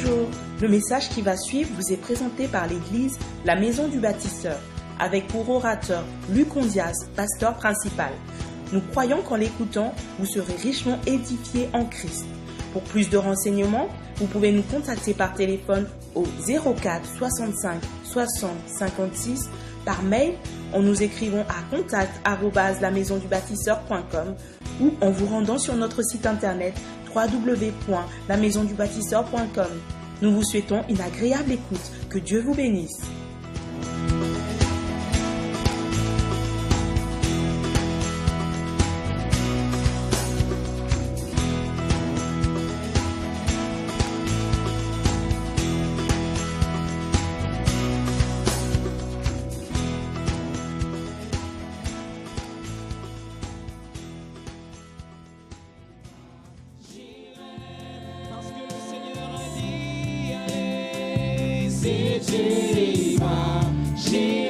Bonjour, le message qui va suivre vous est présenté par l'église La Maison du Bâtisseur, avec pour orateur Luc Ondias, pasteur principal. Nous croyons qu'en l'écoutant, vous serez richement édifiés en Christ. Pour plus de renseignements, vous pouvez nous contacter par téléphone au 04 65 60 56, par mail en nous écrivant à contact@lamaisondubâtisseur.com ou en vous rendant sur notre site internet www.lamaisondubâtisseur.com. Nous vous souhaitons une agréable écoute. Que Dieu vous bénisse. Si tu y vas, j'irai.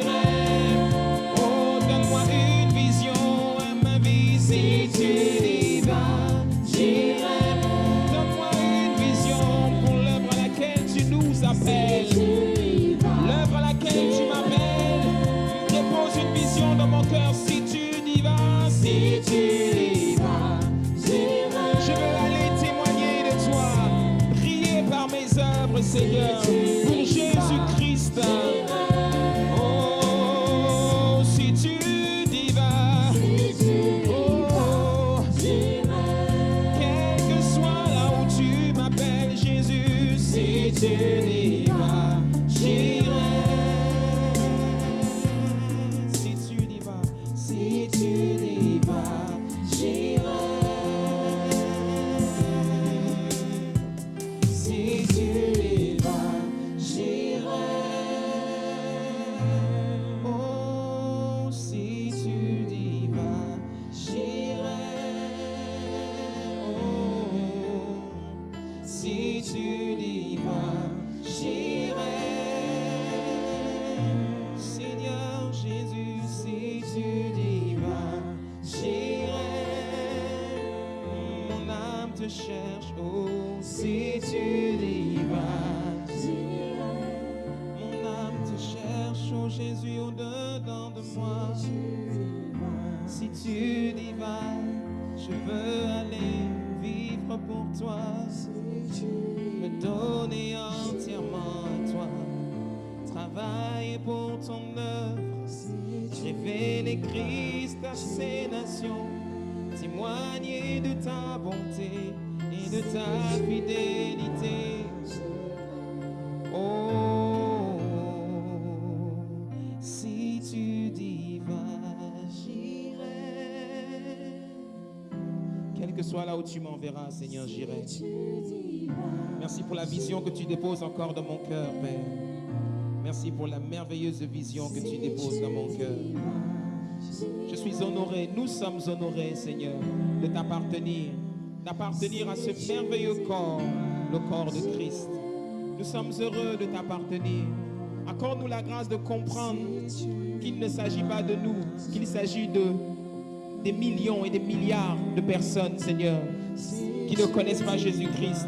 Oh, donne-moi une vision à ma vie. Si tu y vas, j'irai. Donne-moi une vision pour l'œuvre à laquelle tu nous appelles. L'œuvre à laquelle tu m'appelles. Dépose une vision dans mon cœur. Si tu y vas, si tu y vas, j'irai. Je veux aller témoigner de toi, briller par mes œuvres, Seigneur. Jésus-Christ, oh, si tu y vas, oh, quel que soit là où tu m'appelles, Jésus, si tu y vas, j'irai. Si tu y vas, si tu y vas, j'irai. Si tu y vas, oh, si tu y vas, j'irai. Oh, si tu y vas, j'irai. Seigneur Jésus, si tu y vas, j'irai. Mon âme te cherche. Oh, si tu y vas, mon âme te cherche, oh Jésus, au-dedans de moi. Si tu y vas, je veux aller vivre pour toi, me donner entièrement à toi, travailler pour ton œuvre, révéler Christ à ces nations, témoigner de ta bonté et de ta fidélité. Oh, si tu y vas, j'irai. Quel que soit là où tu m'enverras, Seigneur, j'irai. Merci pour la vision que tu déposes encore dans mon cœur, Père. Merci pour la merveilleuse vision que tu déposes dans mon cœur. Je suis honoré, nous sommes honorés, Seigneur, de t'appartenir à ce merveilleux corps, le corps de Christ. Nous sommes heureux de t'appartenir. Accorde-nous la grâce de comprendre qu'il ne s'agit pas de nous, qu'il s'agit des millions et des milliards de personnes, Seigneur, qui ne connaissent pas Jésus-Christ.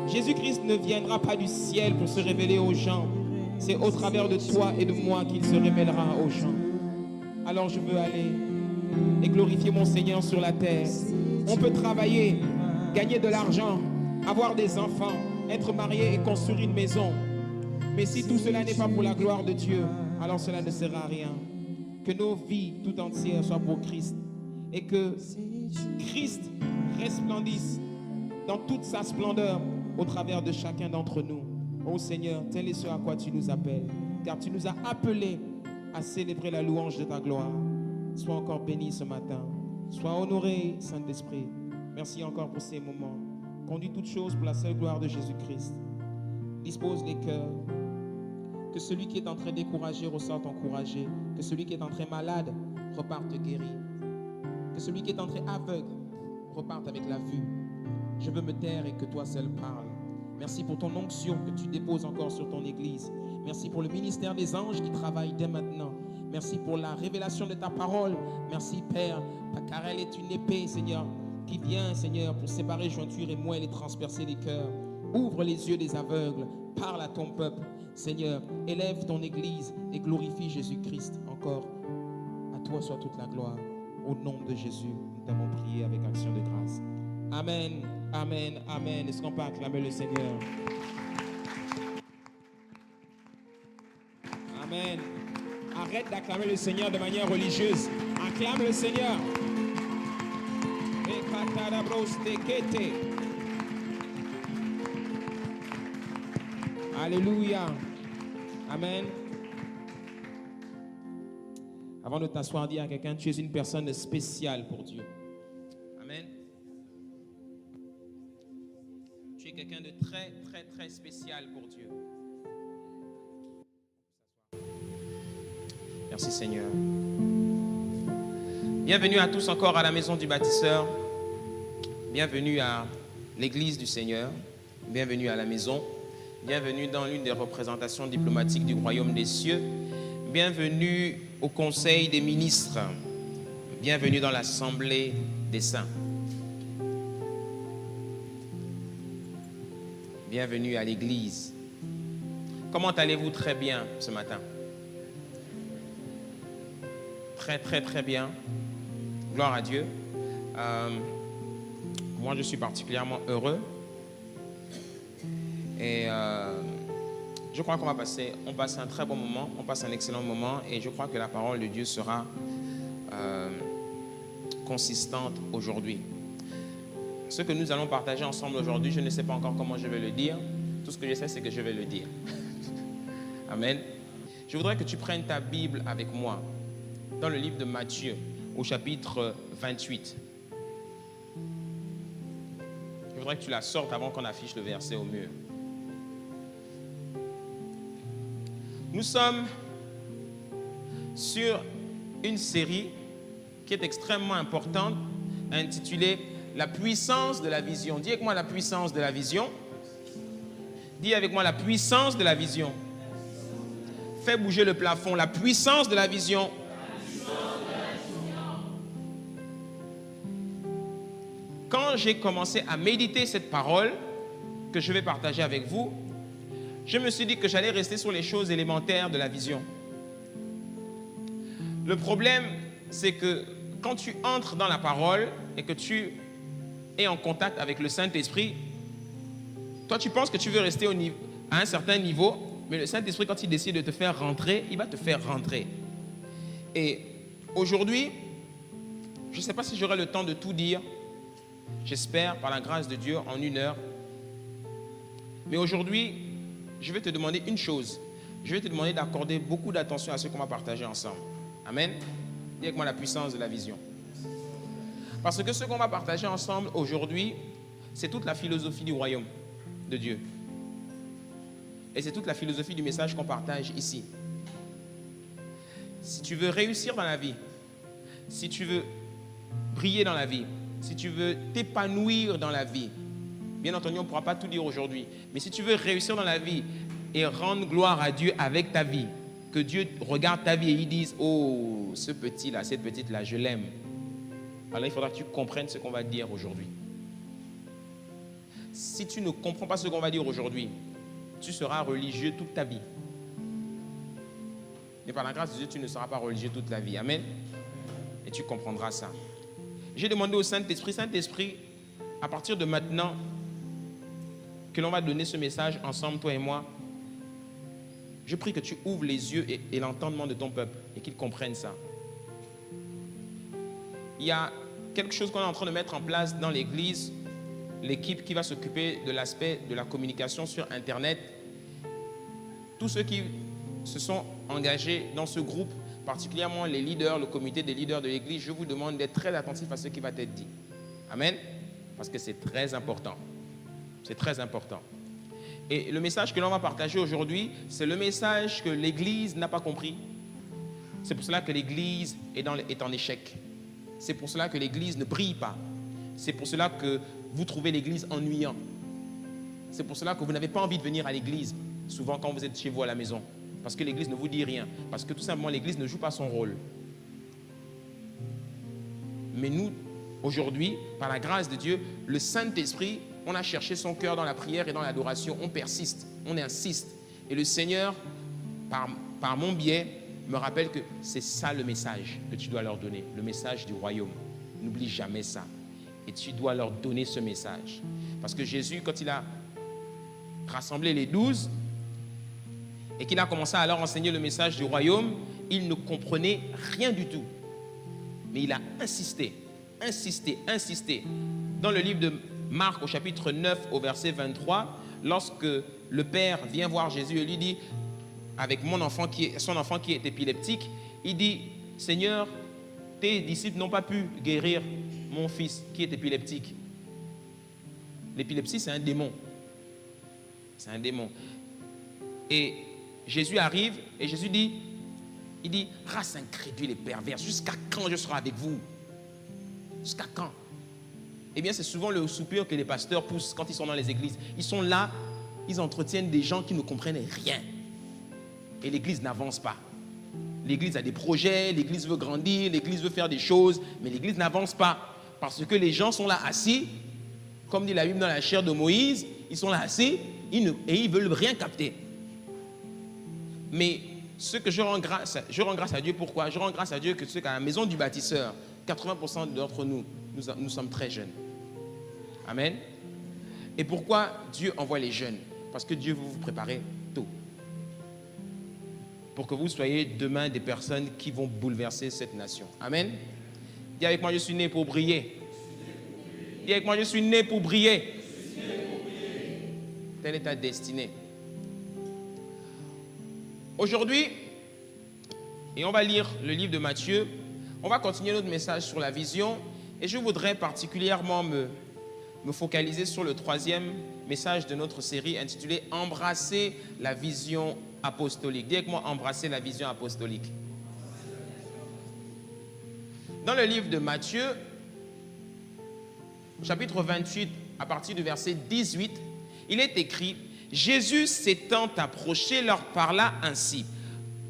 Jésus-Christ ne viendra pas du ciel pour se révéler aux gens. C'est au travers de toi et de moi qu'il se révélera aux gens. Alors je veux aller et glorifier mon Seigneur sur la terre. On peut travailler, gagner de l'argent, avoir des enfants, être marié et construire une maison. Mais si tout cela n'est pas pour la gloire de Dieu, alors cela ne sert à rien. Que nos vies tout entières soient pour Christ et que Christ resplendisse dans toute sa splendeur au travers de chacun d'entre nous. Oh Seigneur, tel est ce à quoi tu nous appelles, car tu nous as appelés à célébrer la louange de ta gloire. Sois encore béni ce matin. Sois honoré, Saint-Esprit. Merci encore pour ces moments. Conduis toutes choses pour la seule gloire de Jésus-Christ. Dispose les cœurs. Que celui qui est en train découragé ressorte encouragé. Que celui qui est entré malade reparte guéri. Que celui qui est entré aveugle reparte avec la vue. Je veux me taire et que toi seul parles. Merci pour ton onction que tu déposes encore sur ton Église. Merci pour le ministère des anges qui travaille dès maintenant. Merci pour la révélation de ta parole. Merci Père, car elle est une épée, Seigneur, qui vient, Seigneur, pour séparer jointure et moelle et transpercer les cœurs. Ouvre les yeux des aveugles. Parle à ton peuple. Seigneur, élève ton Église et glorifie Jésus-Christ encore. À toi soit toute la gloire. Au nom de Jésus, nous t'avons prié avec action de grâce. Amen, amen, amen. Est-ce qu'on peut acclamer le Seigneur? Amen. Arrête d'acclamer le Seigneur de manière religieuse. Acclame le Seigneur. Alléluia. Amen. Avant de t'asseoir, dis à quelqu'un, tu es une personne spéciale pour Dieu. Amen. Tu es quelqu'un de très, très, très spécial pour Dieu. Merci Seigneur. Bienvenue à tous encore à la maison du bâtisseur. Bienvenue à l'église du Seigneur. Bienvenue à la maison. Bienvenue dans l'une des représentations diplomatiques du royaume des cieux. Bienvenue au conseil des ministres. Bienvenue dans l'assemblée des saints. Bienvenue à l'église. Comment allez-vous? Très bien ce matin. Très, très, très bien. Gloire à Dieu. Moi, je suis particulièrement heureux. Et je crois qu'on on passe un très bon moment, on passe un excellent moment. Et je crois que la parole de Dieu sera consistante aujourd'hui. Ce que nous allons partager ensemble aujourd'hui, je ne sais pas encore comment je vais le dire. Tout ce que je sais, c'est que je vais le dire. Amen. Je voudrais que tu prennes ta Bible avec moi dans le livre de Matthieu, au chapitre 28. Je voudrais que tu la sortes avant qu'on affiche le verset au mur. Nous sommes sur une série qui est extrêmement importante, intitulée « La puissance de la vision ». Dis avec moi « La puissance de la vision ». Dis avec moi « La puissance de la vision ». Fais bouger le plafond. La puissance de la vision. Quand j'ai commencé à méditer cette parole que je vais partager avec vous, je me suis dit que j'allais rester sur les choses élémentaires de la vision. Le problème, c'est que quand tu entres dans la parole et que tu es en contact avec le Saint-Esprit, toi tu penses que tu veux rester à un certain niveau, mais le Saint-Esprit, quand il décide de te faire rentrer, il va te faire rentrer. Et aujourd'hui, je ne sais pas si j'aurai le temps de tout dire. J'espère, par la grâce de Dieu, en 1 heure. Mais aujourd'hui, je vais te demander une chose. Je vais te demander d'accorder beaucoup d'attention à ce qu'on va partager ensemble. Amen. Dis avec moi la puissance de la vision. Parce que ce qu'on va partager ensemble aujourd'hui, c'est toute la philosophie du royaume de Dieu. Et c'est toute la philosophie du message qu'on partage ici. Si tu veux réussir dans la vie, si tu veux briller dans la vie, si tu veux t'épanouir dans la vie, bien entendu, on ne pourra pas tout dire aujourd'hui, mais si tu veux réussir dans la vie et rendre gloire à Dieu avec ta vie, que Dieu regarde ta vie et il dise « Oh, ce petit-là, cette petite-là, je l'aime », alors il faudra que tu comprennes ce qu'on va dire aujourd'hui. Si tu ne comprends pas ce qu'on va dire aujourd'hui, tu seras religieux toute ta vie. Mais par la grâce de Dieu, tu ne seras pas religieux toute la vie. Amen. Et tu comprendras ça. J'ai demandé au Saint-Esprit, Saint-Esprit, à partir de maintenant, que l'on va donner ce message ensemble, toi et moi, je prie que tu ouvres les yeux et l'entendement de ton peuple et qu'ils comprennent ça. Il y a quelque chose qu'on est en train de mettre en place dans l'église, l'équipe qui va s'occuper de l'aspect de la communication sur Internet. Tous ceux qui se sont engagés dans ce groupe, particulièrement les leaders, le comité des leaders de l'église, je vous demande d'être très attentifs à ce qui va être dit. Amen. Parce que c'est très important. C'est très important. Et le message que l'on va partager aujourd'hui, c'est le message que l'église n'a pas compris. C'est pour cela que l'église est en échec. C'est pour cela que l'église ne brille pas. C'est pour cela que vous trouvez l'église ennuyant. C'est pour cela que vous n'avez pas envie de venir à l'église, souvent quand vous êtes chez vous à la maison. Parce que l'église ne vous dit rien. Parce que tout simplement, l'église ne joue pas son rôle. Mais nous, aujourd'hui, par la grâce de Dieu, le Saint-Esprit on a cherché son cœur dans la prière et dans l'adoration. On persiste, on insiste. Et le Seigneur, par mon biais, me rappelle que c'est ça le message que tu dois leur donner, le message du royaume. N'oublie jamais ça. Et tu dois leur donner ce message. Parce que Jésus, quand il a rassemblé les 12 et qu'il a commencé à leur enseigner le message du royaume, ils ne comprenaient rien du tout. Mais il a insisté. Dans le livre de Marc, au chapitre 9, au verset 23, lorsque le père vient voir Jésus et lui dit, avec son enfant qui est épileptique, il dit, Seigneur, tes disciples n'ont pas pu guérir mon fils qui est épileptique. L'épilepsie, c'est un démon. C'est un démon. Et Jésus arrive et Jésus dit, il dit, race incrédule et perverse, jusqu'à quand je serai avec vous? Jusqu'à quand? Eh bien, c'est souvent le soupir que les pasteurs poussent quand ils sont dans les églises. Ils sont là, ils entretiennent des gens qui ne comprennent rien. Et l'église n'avance pas. L'église a des projets, l'église veut grandir, l'église veut faire des choses, mais l'église n'avance pas. Parce que les gens sont là assis, comme dit la Bible dans la chair de Moïse, ils sont là assis et ils ne veulent rien capter. Mais ce que je rends grâce à Dieu, pourquoi? Je rends grâce à Dieu que qu'à la maison du bâtisseur, 80% d'entre nous sommes très jeunes. Amen. Et pourquoi Dieu envoie les jeunes? Parce que Dieu veut vous préparer tôt. Pour que vous soyez demain des personnes qui vont bouleverser cette nation. Amen. Dis avec moi, je suis né pour briller. Dis avec moi, je suis né pour briller. Telle est ta destinée. Aujourd'hui, et on va lire le livre de Matthieu, on va continuer notre message sur la vision et je voudrais particulièrement me focaliser sur le 3e message de notre série intitulé « Embrasser la vision apostolique ». Dis avec moi « Embrasser la vision apostolique ». Dans le livre de Matthieu, chapitre 28, à partir du verset 18, il est écrit « Jésus s'étant approché leur parla ainsi.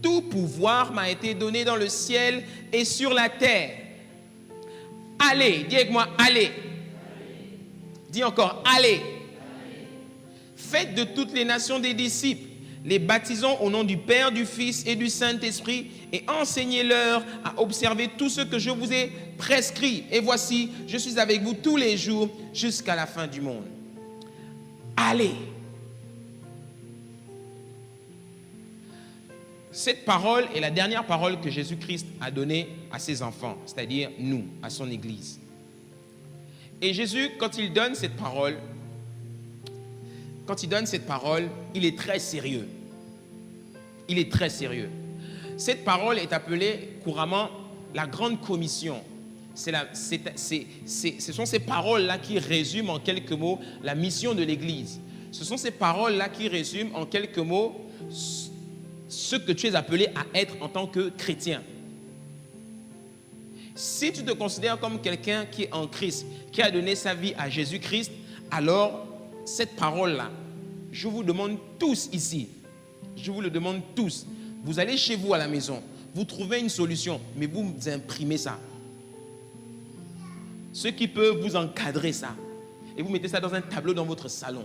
Tout pouvoir m'a été donné dans le ciel et sur la terre. Allez, dis avec moi, allez. Dis encore, allez. Faites de toutes les nations des disciples, les baptisons au nom du Père, du Fils et du Saint-Esprit et enseignez-leur à observer tout ce que je vous ai prescrit. Et voici, je suis avec vous tous les jours jusqu'à la fin du monde. Allez. Cette parole est la dernière parole que Jésus-Christ a donnée à ses enfants, c'est-à-dire nous, à son Église. Et Jésus, quand il donne cette parole, il est très sérieux. Il est très sérieux. Cette parole est appelée couramment la Grande Commission. Ce sont ces paroles-là qui résument en quelques mots la mission de l'Église. Ce sont ces paroles-là qui résument en quelques mots ce que tu es appelé à être en tant que chrétien. Si tu te considères comme quelqu'un qui est en Christ, qui a donné sa vie à Jésus-Christ, alors cette parole-là, je vous demande tous ici, je vous le demande tous, vous allez chez vous à la maison, vous trouvez une solution, mais vous imprimez ça. Ceux qui peuvent vous encadrer ça, et vous mettez ça dans un tableau dans votre salon.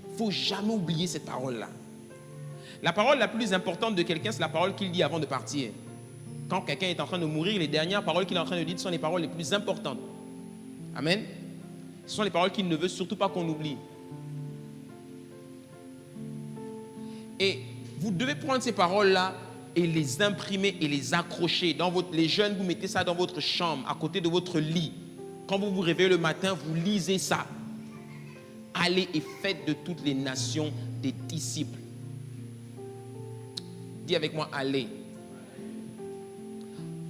Il ne faut jamais oublier cette parole-là. La parole la plus importante de quelqu'un, c'est la parole qu'il dit avant de partir. Quand quelqu'un est en train de mourir, les dernières paroles qu'il est en train de dire sont les paroles les plus importantes. Amen. Ce sont les paroles qu'il ne veut surtout pas qu'on oublie. Et vous devez prendre ces paroles-là et les imprimer et les accrocher. Les jeunes, vous mettez ça dans votre chambre, à côté de votre lit. Quand vous vous réveillez le matin, vous lisez ça. Allez et faites de toutes les nations des disciples. Dis avec moi, allez.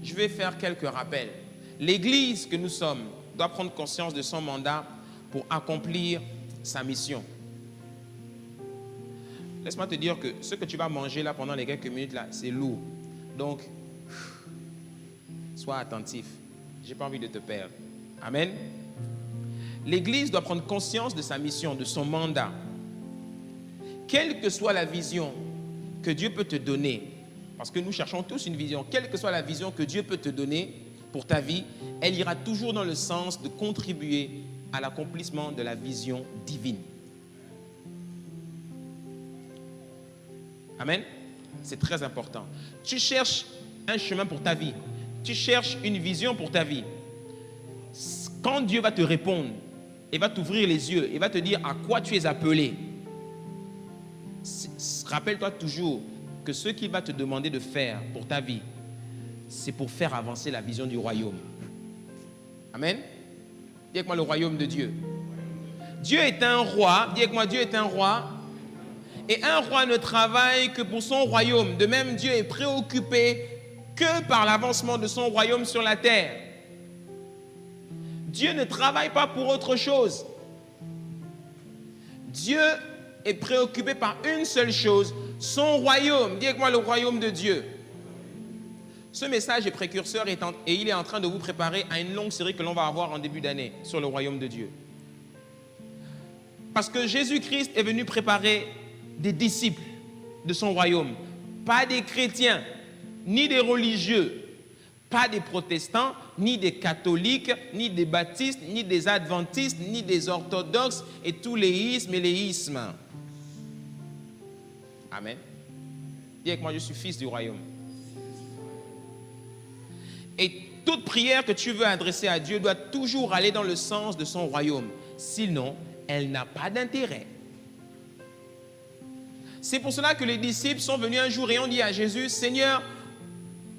Je vais faire quelques rappels. L'Église que nous sommes doit prendre conscience de son mandat pour accomplir sa mission. Laisse-moi te dire que ce que tu vas manger là pendant les quelques minutes là, c'est lourd. Donc, sois attentif. Je n'ai pas envie de te perdre. Amen. L'Église doit prendre conscience de sa mission, de son mandat. Quelle que soit la vision que Dieu peut te donner, parce que nous cherchons tous une vision, quelle que soit la vision que Dieu peut te donner pour ta vie, elle ira toujours dans le sens de contribuer à l'accomplissement de la vision divine. Amen. C'est très important. Tu cherches un chemin pour ta vie. Tu cherches une vision pour ta vie. Quand Dieu va te répondre, il va t'ouvrir les yeux, il va te dire à quoi tu es appelé. Rappelle-toi toujours que ce qu'il va te demander de faire pour ta vie, c'est pour faire avancer la vision du royaume. Amen. Dis avec moi le royaume de Dieu. Dieu est un roi. Dis avec moi, Dieu est un roi. Et un roi ne travaille que pour son royaume. De même, Dieu est préoccupé que par l'avancement de son royaume sur la terre. Dieu ne travaille pas pour autre chose. Dieu est préoccupé par une seule chose, son royaume. Dis avec moi le royaume de Dieu. Ce message est précurseur et il est en train de vous préparer à une longue série que l'on va avoir en début d'année sur le royaume de Dieu. Parce que Jésus-Christ est venu préparer des disciples de son royaume, pas des chrétiens, ni des religieux, pas des protestants, ni des catholiques, ni des baptistes, ni des adventistes, ni des orthodoxes et tous les ismes et les ismes. Amen. Dis avec moi, je suis fils du royaume. Et toute prière que tu veux adresser à Dieu doit toujours aller dans le sens de son royaume. Sinon, elle n'a pas d'intérêt. C'est pour cela que les disciples sont venus un jour et ont dit à Jésus, Seigneur,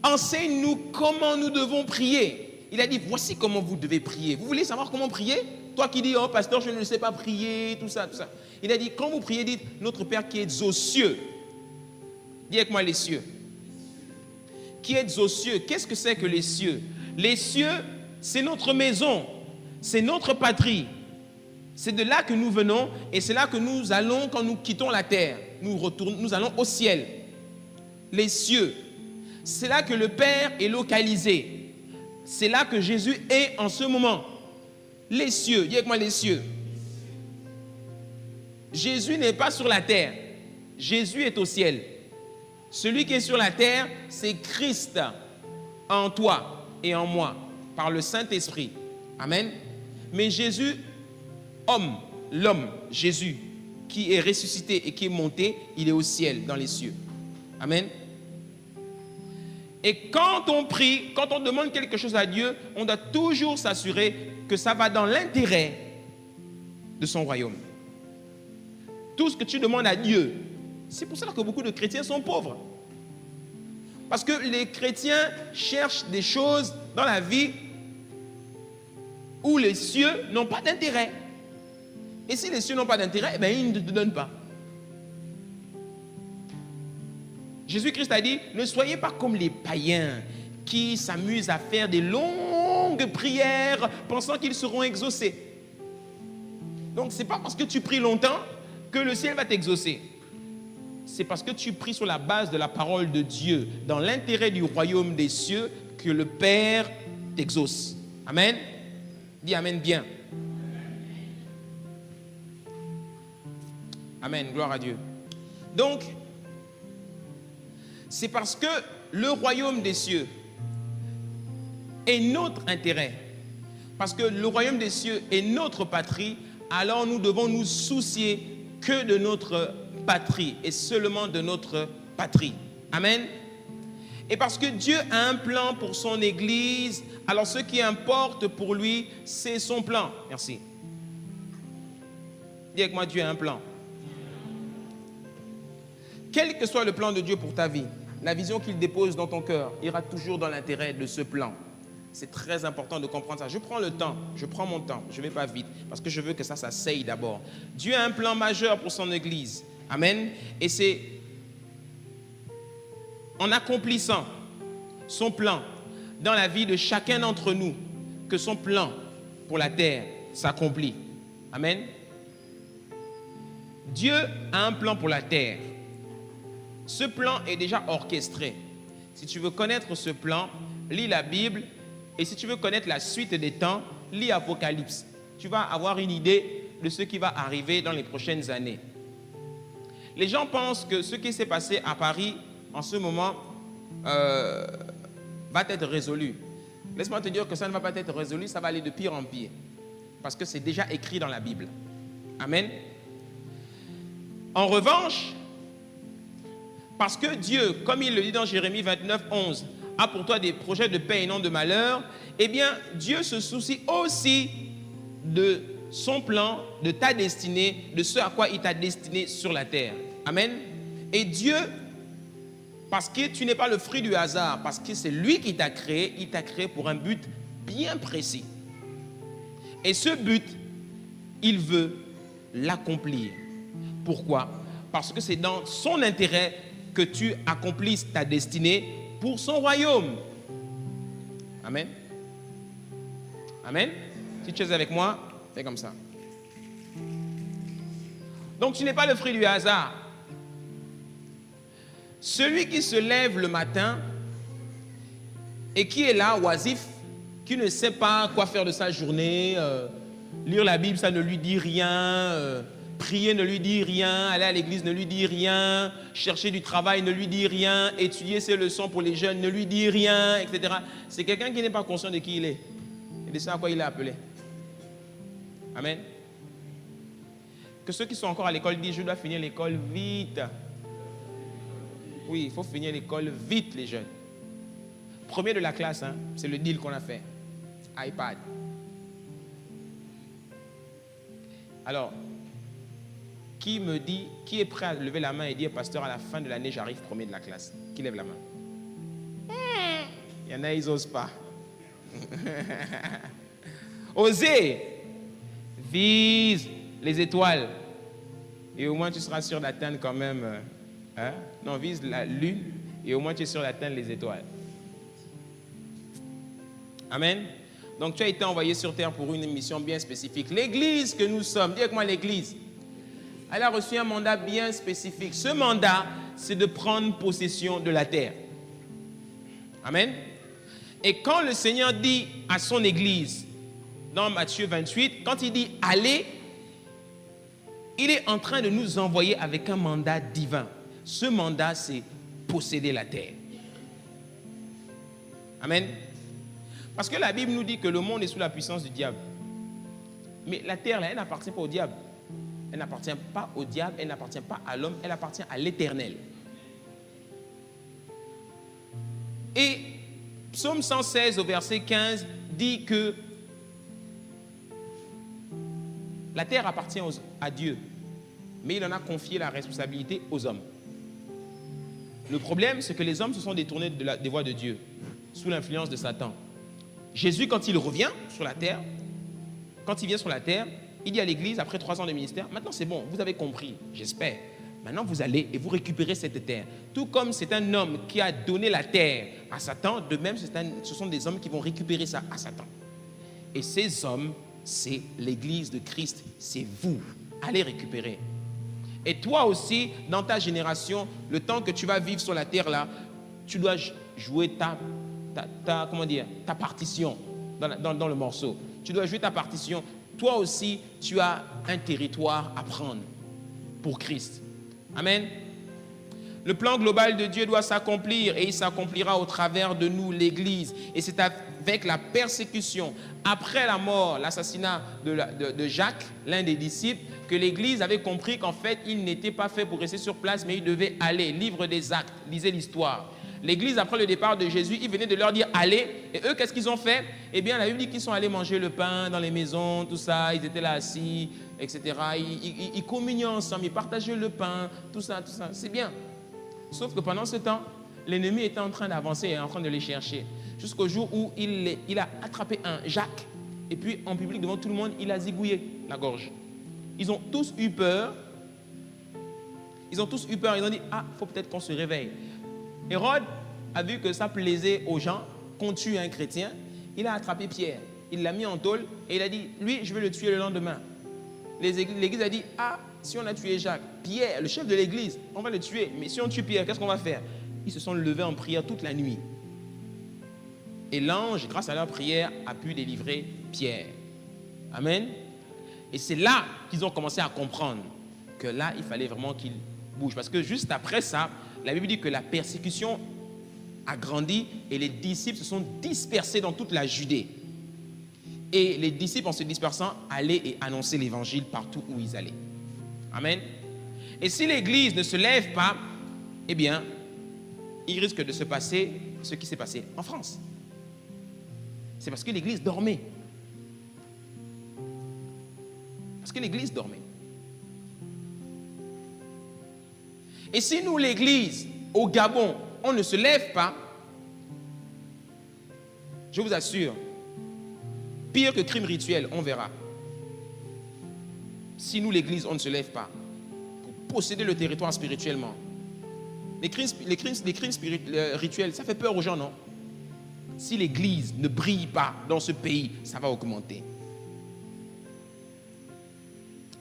enseigne-nous comment nous devons prier. Il a dit, voici comment vous devez prier. Vous voulez savoir comment prier? Toi qui dis, oh pasteur, je ne sais pas prier, tout ça, tout ça. Il a dit, quand vous priez, dites, notre Père qui est aux cieux. Dis avec moi les cieux. Qui est aux cieux. Qu'est-ce que c'est que les cieux? Les cieux, c'est notre maison, c'est notre patrie. C'est de là que nous venons et c'est là que nous allons quand nous quittons la terre. Nous allons au ciel. Les cieux. C'est là que le Père est localisé. C'est là que Jésus est en ce moment. Les cieux. Dis avec moi les cieux. Jésus n'est pas sur la terre. Jésus est au ciel. Celui qui est sur la terre, c'est Christ en toi et en moi, par le Saint-Esprit. Amen. Mais Jésus, homme, l'homme, Jésus, qui est ressuscité et qui est monté, il est au ciel, dans les cieux. Amen. Et quand on prie, quand on demande quelque chose à Dieu, on doit toujours s'assurer que ça va dans l'intérêt de son royaume. Tout ce que tu demandes à Dieu, c'est pour ça que beaucoup de chrétiens sont pauvres. Parce que les chrétiens cherchent des choses dans la vie où les cieux n'ont pas d'intérêt. Et si les cieux n'ont pas d'intérêt, ben ils ne te donnent pas. Jésus-Christ a dit, ne soyez pas comme les païens qui s'amusent à faire des longues prières pensant qu'ils seront exaucés. Donc ce n'est pas parce que tu pries longtemps que le ciel va t'exaucer. C'est parce que tu pries sur la base de la parole de Dieu, dans l'intérêt du royaume des cieux, que le Père t'exauce. Amen. Dis Amen bien. Amen. Gloire à Dieu. Donc, c'est parce que le royaume des cieux est notre intérêt, parce que le royaume des cieux est notre patrie, alors nous devons nous soucier que de notre patrie et seulement de notre patrie. Amen. Et parce que Dieu a un plan pour son Église, alors ce qui importe pour lui, c'est son plan. Merci. Dis avec moi, Dieu a un plan. Quel que soit le plan de Dieu pour ta vie, la vision qu'il dépose dans ton cœur ira toujours dans l'intérêt de ce plan. C'est très important de comprendre ça. Je prends le temps, je prends mon temps, je ne vais pas vite, parce que je veux que ça s'asseye d'abord. Dieu a un plan majeur pour son Église. Amen. Et c'est en accomplissant son plan dans la vie de chacun d'entre nous que son plan pour la terre s'accomplit. Amen. Dieu a un plan pour la terre. Ce plan est déjà orchestré. Si tu veux connaître ce plan, lis la Bible. Et si tu veux connaître la suite des temps, lis Apocalypse. Tu vas avoir une idée de ce qui va arriver dans les prochaines années. Les gens pensent que ce qui s'est passé à Paris en ce moment va être résolu. Laisse-moi te dire que ça ne va pas être résolu, ça va aller de pire en pire. Parce que c'est déjà écrit dans la Bible. Amen. En revanche, parce que Dieu, comme il le dit dans Jérémie 29, 11, a pour toi des projets de paix et non de malheur, eh bien, Dieu se soucie aussi de son plan, de ta destinée, de ce à quoi il t'a destiné sur la terre. Amen. Et Dieu, parce que tu n'es pas le fruit du hasard, parce que c'est lui qui t'a créé, il t'a créé pour un but bien précis. Et ce but, il veut l'accomplir. Pourquoi? Parce que c'est dans son intérêt que tu accomplisses ta destinée pour son royaume. Amen. Amen. Si tu es avec moi, fais comme ça. Donc tu n'es pas le fruit du hasard. Celui qui se lève le matin et qui est là, oisif, qui ne sait pas quoi faire de sa journée, lire la Bible, ça ne lui dit rien, prier ne lui dit rien, aller à l'église ne lui dit rien, chercher du travail ne lui dit rien, étudier ses leçons pour les jeunes ne lui dit rien, etc. C'est quelqu'un qui n'est pas conscient de qui il est et de ce à quoi il est appelé. Amen. Que ceux qui sont encore à l'école disent, je dois finir l'école vite. Oui, il faut finir l'école vite, les jeunes. Premier de la classe, hein, c'est le deal qu'on a fait. iPad. Alors, qui est prêt à lever la main et dire, pasteur, à la fin de l'année, j'arrive premier de la classe? Qui lève la main? Il y en a, ils n'osent pas. Osez. Vise les étoiles. Et au moins, tu seras sûr d'atteindre quand même. Non, vise la lune. Et au moins, tu es sûr d'atteindre les étoiles. Amen. Donc, tu as été envoyé sur terre pour une mission bien spécifique. L'église que nous sommes, dis avec moi l'église, elle a reçu un mandat bien spécifique. Ce mandat, c'est de prendre possession de la terre. Amen. Et quand le Seigneur dit à son église, dans Matthieu 28, quand il dit « allez », il est en train de nous envoyer avec un mandat divin. Ce mandat, c'est posséder la terre. Amen. Parce que la Bible nous dit que le monde est sous la puissance du diable. Mais la terre, là, elle n'appartient pas au diable. Elle n'appartient pas au diable, elle n'appartient pas à l'homme, elle appartient à l'Éternel. Et Psaume 116 au verset 15 dit que la terre appartient à Dieu, mais il en a confié la responsabilité aux hommes. Le problème, c'est que les hommes se sont détournés des voies de Dieu, sous l'influence de Satan. Jésus, quand il revient sur la terre, quand il vient sur la terre, il dit à l'église, après 3 ans de ministère, maintenant c'est bon, vous avez compris, j'espère. Maintenant vous allez et vous récupérez cette terre. Tout comme c'est un homme qui a donné la terre à Satan, de même ce sont des hommes qui vont récupérer ça à Satan. Et ces hommes, c'est l'église de Christ, c'est vous. Allez récupérer. Et toi aussi, dans ta génération, le temps que tu vas vivre sur la terre là, tu dois jouer ta partition dans le morceau. Tu dois jouer ta partition. Toi aussi, tu as un territoire à prendre pour Christ. Amen. Le plan global de Dieu doit s'accomplir et il s'accomplira au travers de nous, l'Église. Et c'est avec la persécution, après la mort, l'assassinat de Jacques, l'un des disciples, que l'Église avait compris qu'en fait, il n'était pas fait pour rester sur place, mais il devait aller. Livre des Actes, lisez l'histoire. L'Église, après le départ de Jésus, il venait de leur dire « allez ». Et eux, qu'est-ce qu'ils ont fait? Eh bien, la Bible dit qu'ils sont allés manger le pain dans les maisons, tout ça. Ils étaient là assis, etc. Ils communiaient ensemble, ils partageaient le pain, tout ça. C'est bien. Sauf que pendant ce temps, l'ennemi était en train d'avancer et en train de les chercher. Jusqu'au jour où il a attrapé un Jacques. Et puis, en public, devant tout le monde, il a zigouillé la gorge. Ils ont tous eu peur. Ils ont tous eu peur. Ils ont dit « ah, il faut peut-être qu'on se réveille ». Hérode a vu que ça plaisait aux gens qu'on tue un chrétien. Il a attrapé Pierre, il l'a mis en tôle et il a dit, lui, je vais le tuer le lendemain. L'église a dit, ah, si on a tué Jacques, Pierre, le chef de l'église, on va le tuer. Mais si on tue Pierre, qu'est-ce qu'on va faire? Ils se sont levés en prière toute la nuit. Et l'ange, grâce à leur prière, a pu délivrer Pierre. Amen. Et c'est là qu'ils ont commencé à comprendre que là, il fallait vraiment qu'ils bougent. Parce que juste après ça, la Bible dit que la persécution a grandi et les disciples se sont dispersés dans toute la Judée. Et les disciples, en se dispersant, allaient et annonçaient l'évangile partout où ils allaient. Amen. Et si l'Église ne se lève pas, eh bien, il risque de se passer ce qui s'est passé en France. C'est parce que l'Église dormait. Parce que l'Église dormait. Et si nous, l'Église, au Gabon, on ne se lève pas, je vous assure, pire que crime rituel, on verra. Si nous, l'Église, on ne se lève pas pour posséder le territoire spirituellement. Les crimes rituels, ça fait peur aux gens, non? Si l'Église ne brille pas dans ce pays, ça va augmenter.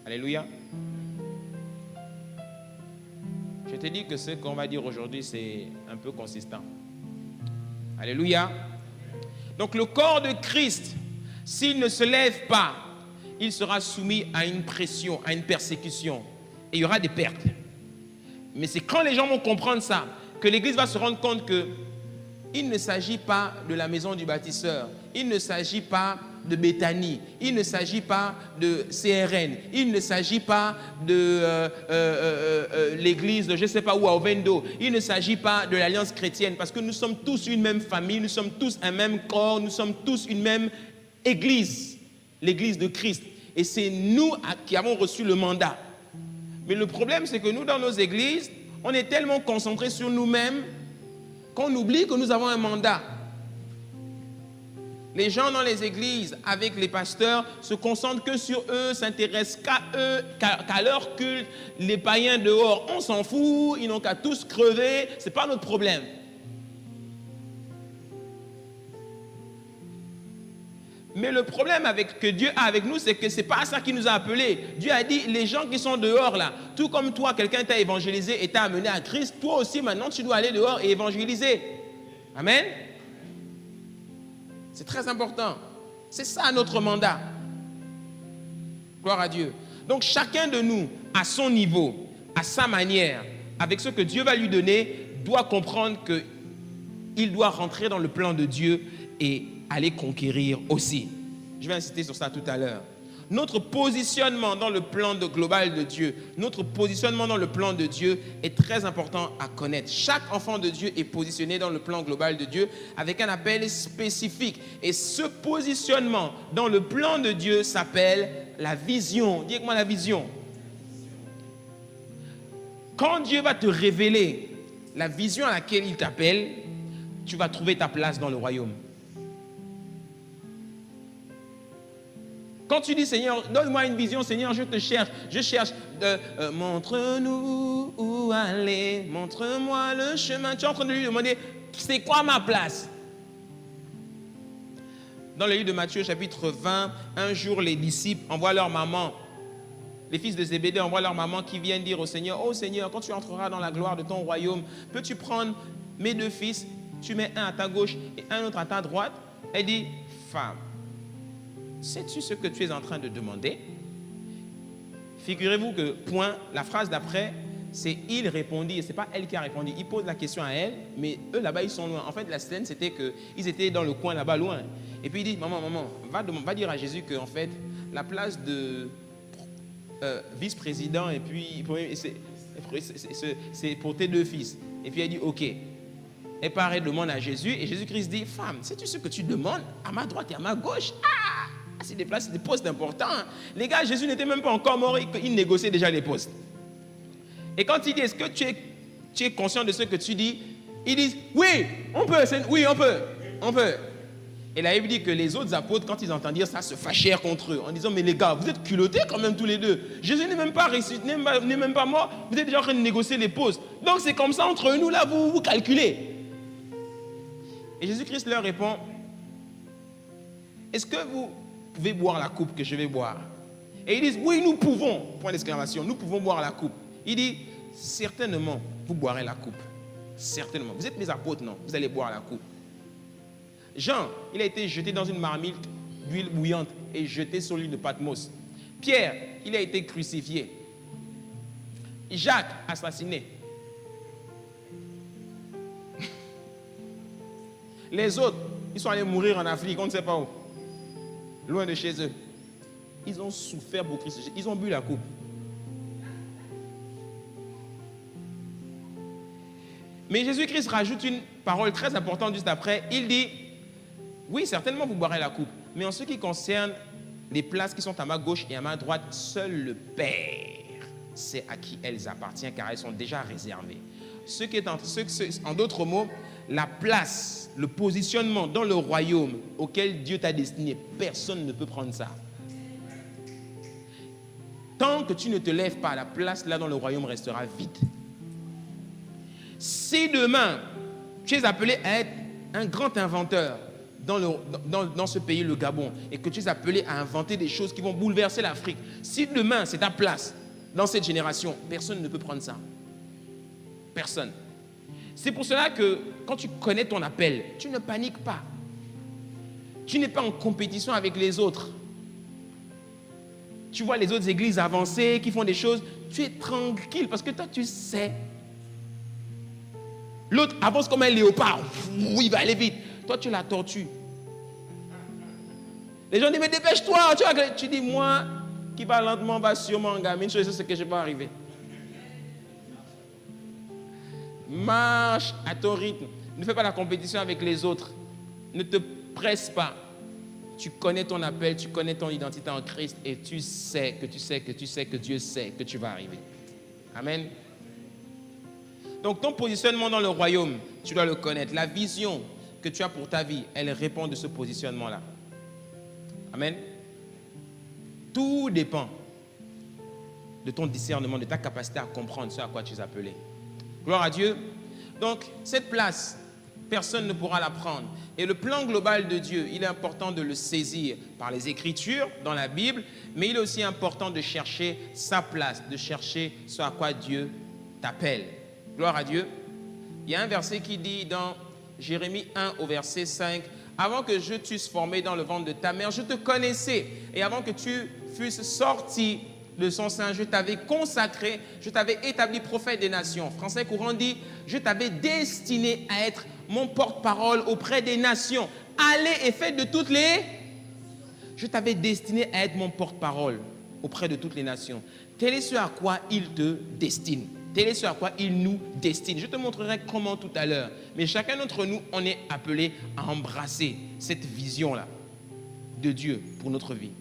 Alléluia. Je te dis que ce qu'on va dire aujourd'hui, c'est un peu consistant. Alléluia. Donc le corps de Christ, s'il ne se lève pas, il sera soumis à une pression, à une persécution. Et il y aura des pertes. Mais c'est quand les gens vont comprendre ça, que l'Église va se rendre compte qu'il ne s'agit pas de la maison du bâtisseur, il ne s'agit pas de Béthanie, il ne s'agit pas de CRN, il ne s'agit pas de l'église de je ne sais pas où à Ovendo, il ne s'agit pas de l'Alliance chrétienne, parce que nous sommes tous une même famille, nous sommes tous un même corps, nous sommes tous une même église, l'église de Christ. Et c'est nous qui avons reçu le mandat. Mais le problème, c'est que nous, dans nos églises, on est tellement concentrés sur nous-mêmes qu'on oublie que nous avons un mandat. Les gens dans les églises, avec les pasteurs, se concentrent que sur eux, s'intéressent qu'à eux, qu'à leur culte. Les païens dehors, on s'en fout, ils n'ont qu'à tous crever, ce n'est pas notre problème. Mais le problème que Dieu a avec nous, c'est que ce n'est pas à ça qu'il nous a appelés. Dieu a dit, les gens qui sont dehors là, tout comme toi, quelqu'un t'a évangélisé et t'a amené à Christ, toi aussi maintenant tu dois aller dehors et évangéliser. Amen. C'est très important. C'est ça notre mandat. Gloire à Dieu. Donc chacun de nous, à son niveau, à sa manière, avec ce que Dieu va lui donner, doit comprendre qu'il doit rentrer dans le plan de Dieu et aller conquérir aussi. Je vais insister sur ça tout à l'heure. Notre positionnement dans le plan global de Dieu, notre positionnement dans le plan de Dieu est très important à connaître. Chaque enfant de Dieu est positionné dans le plan global de Dieu avec un appel spécifique. Et ce positionnement dans le plan de Dieu s'appelle la vision. Dis-moi la vision. Quand Dieu va te révéler la vision à laquelle il t'appelle, tu vas trouver ta place dans le royaume. Quand tu dis, Seigneur, donne-moi une vision, Seigneur, je te cherche, je cherche. Montre-nous où aller, montre-moi le chemin. Tu es en train de lui demander, c'est quoi ma place? Dans le livre de Matthieu, chapitre 20, un jour, les disciples envoient leur maman, les fils de Zébédée envoient leur maman qui viennent dire au Seigneur, oh Seigneur, quand tu entreras dans la gloire de ton royaume, peux-tu prendre mes deux fils, tu mets un à ta gauche et un autre à ta droite? Elle dit, femme, sais-tu ce que tu es en train de demander? Figurez-vous que, la phrase d'après, c'est il répondit, et ce n'est pas elle qui a répondu. Il pose la question à elle, mais eux là-bas, ils sont loin. En fait, la scène, c'était qu'ils étaient dans le coin là-bas, loin. Et puis il dit, maman, va dire à Jésus que, en fait, la place de vice-président, et puis c'est pour tes deux fils. Et puis elle dit, ok. Elle part et demande à Jésus, et Jésus-Christ dit, femme, sais-tu ce que tu demandes à ma droite et à ma gauche? C'est des places, des postes importants. Les gars, Jésus n'était même pas encore mort, il négociait déjà les postes. Et quand il dit, est-ce que tu es conscient de ce que tu dis? Ils disent, oui, on peut, on peut. Et la Bible dit que les autres apôtres, quand ils entendirent ça, se fâchèrent contre eux, en disant, mais les gars, vous êtes culottés quand même tous les deux. Jésus n'est même pas ressuscité, n'est même pas mort, vous êtes déjà en train de négocier les postes. Donc c'est comme ça entre nous, là, vous calculez. Et Jésus-Christ leur répond, est-ce que vous pouvez boire la coupe que je vais boire? Et ils disent, oui, nous pouvons, point d'exclamation, nous pouvons boire la coupe. Il dit, certainement, vous boirez la coupe. Certainement. Vous êtes mes apôtres, non? Vous allez boire la coupe. Jean, il a été jeté dans une marmite d'huile bouillante et jeté sur l'île de Patmos. Pierre, il a été crucifié. Jacques, assassiné. Les autres, ils sont allés mourir en Afrique, on ne sait pas où. loin de chez eux. Ils ont souffert pour Christ. Ils ont bu la coupe. Mais Jésus-Christ rajoute une parole très importante juste après. Il dit, oui, certainement vous boirez la coupe, mais en ce qui concerne les places qui sont à ma gauche et à ma droite, seul le Père sait à qui elles appartiennent, car elles sont déjà réservées. En d'autres mots, la place, le positionnement dans le royaume auquel Dieu t'a destiné, personne ne peut prendre ça. Tant que tu ne te lèves pas, la place là dans le royaume restera vide. Si demain, tu es appelé à être un grand inventeur dans ce pays, le Gabon, et que tu es appelé à inventer des choses qui vont bouleverser l'Afrique, si demain c'est ta place dans cette génération, personne ne peut prendre ça. Personne. C'est pour cela que quand tu connais ton appel, tu ne paniques pas. Tu n'es pas en compétition avec les autres. Tu vois les autres églises avancées qui font des choses, tu es tranquille parce que toi tu sais. L'autre avance comme un léopard, il va aller vite. Toi tu la tortues. Les gens disent mais dépêche-toi. Tu dis moi qui va lentement va sûrement engager. Une chose c'est ce que je vais arriver. Marche à ton rythme. Ne fais pas la compétition avec les autres. Ne te presse pas. Tu connais ton appel, tu connais ton identité en Christ et tu sais que Dieu sait que tu vas arriver. Amen. Donc ton positionnement dans le royaume, tu dois le connaître. La vision que tu as pour ta vie, elle répond de ce positionnement-là. Amen. Tout dépend de ton discernement, de ta capacité à comprendre ce à quoi tu es appelé. Gloire à Dieu. Donc, cette place, personne ne pourra la prendre. Et le plan global de Dieu, il est important de le saisir par les Écritures, dans la Bible, mais il est aussi important de chercher sa place, de chercher ce à quoi Dieu t'appelle. Gloire à Dieu. Il y a un verset qui dit dans Jérémie 1 au verset 5, « Avant que je t'eusse formé dans le ventre de ta mère, je te connaissais. Et avant que tu fusses sorti de son sein, je t'avais consacré, je t'avais établi prophète des nations. » Français courant dit, « Je t'avais destiné à être mon porte-parole auprès des nations. Allez et faites de toutes les... » Je t'avais destiné à être mon porte-parole auprès de toutes les nations. Tel est ce à quoi il te destine. Tel est ce à quoi il nous destine. Je te montrerai comment tout à l'heure. Mais chacun d'entre nous, on est appelé à embrasser cette vision-là de Dieu pour notre vie.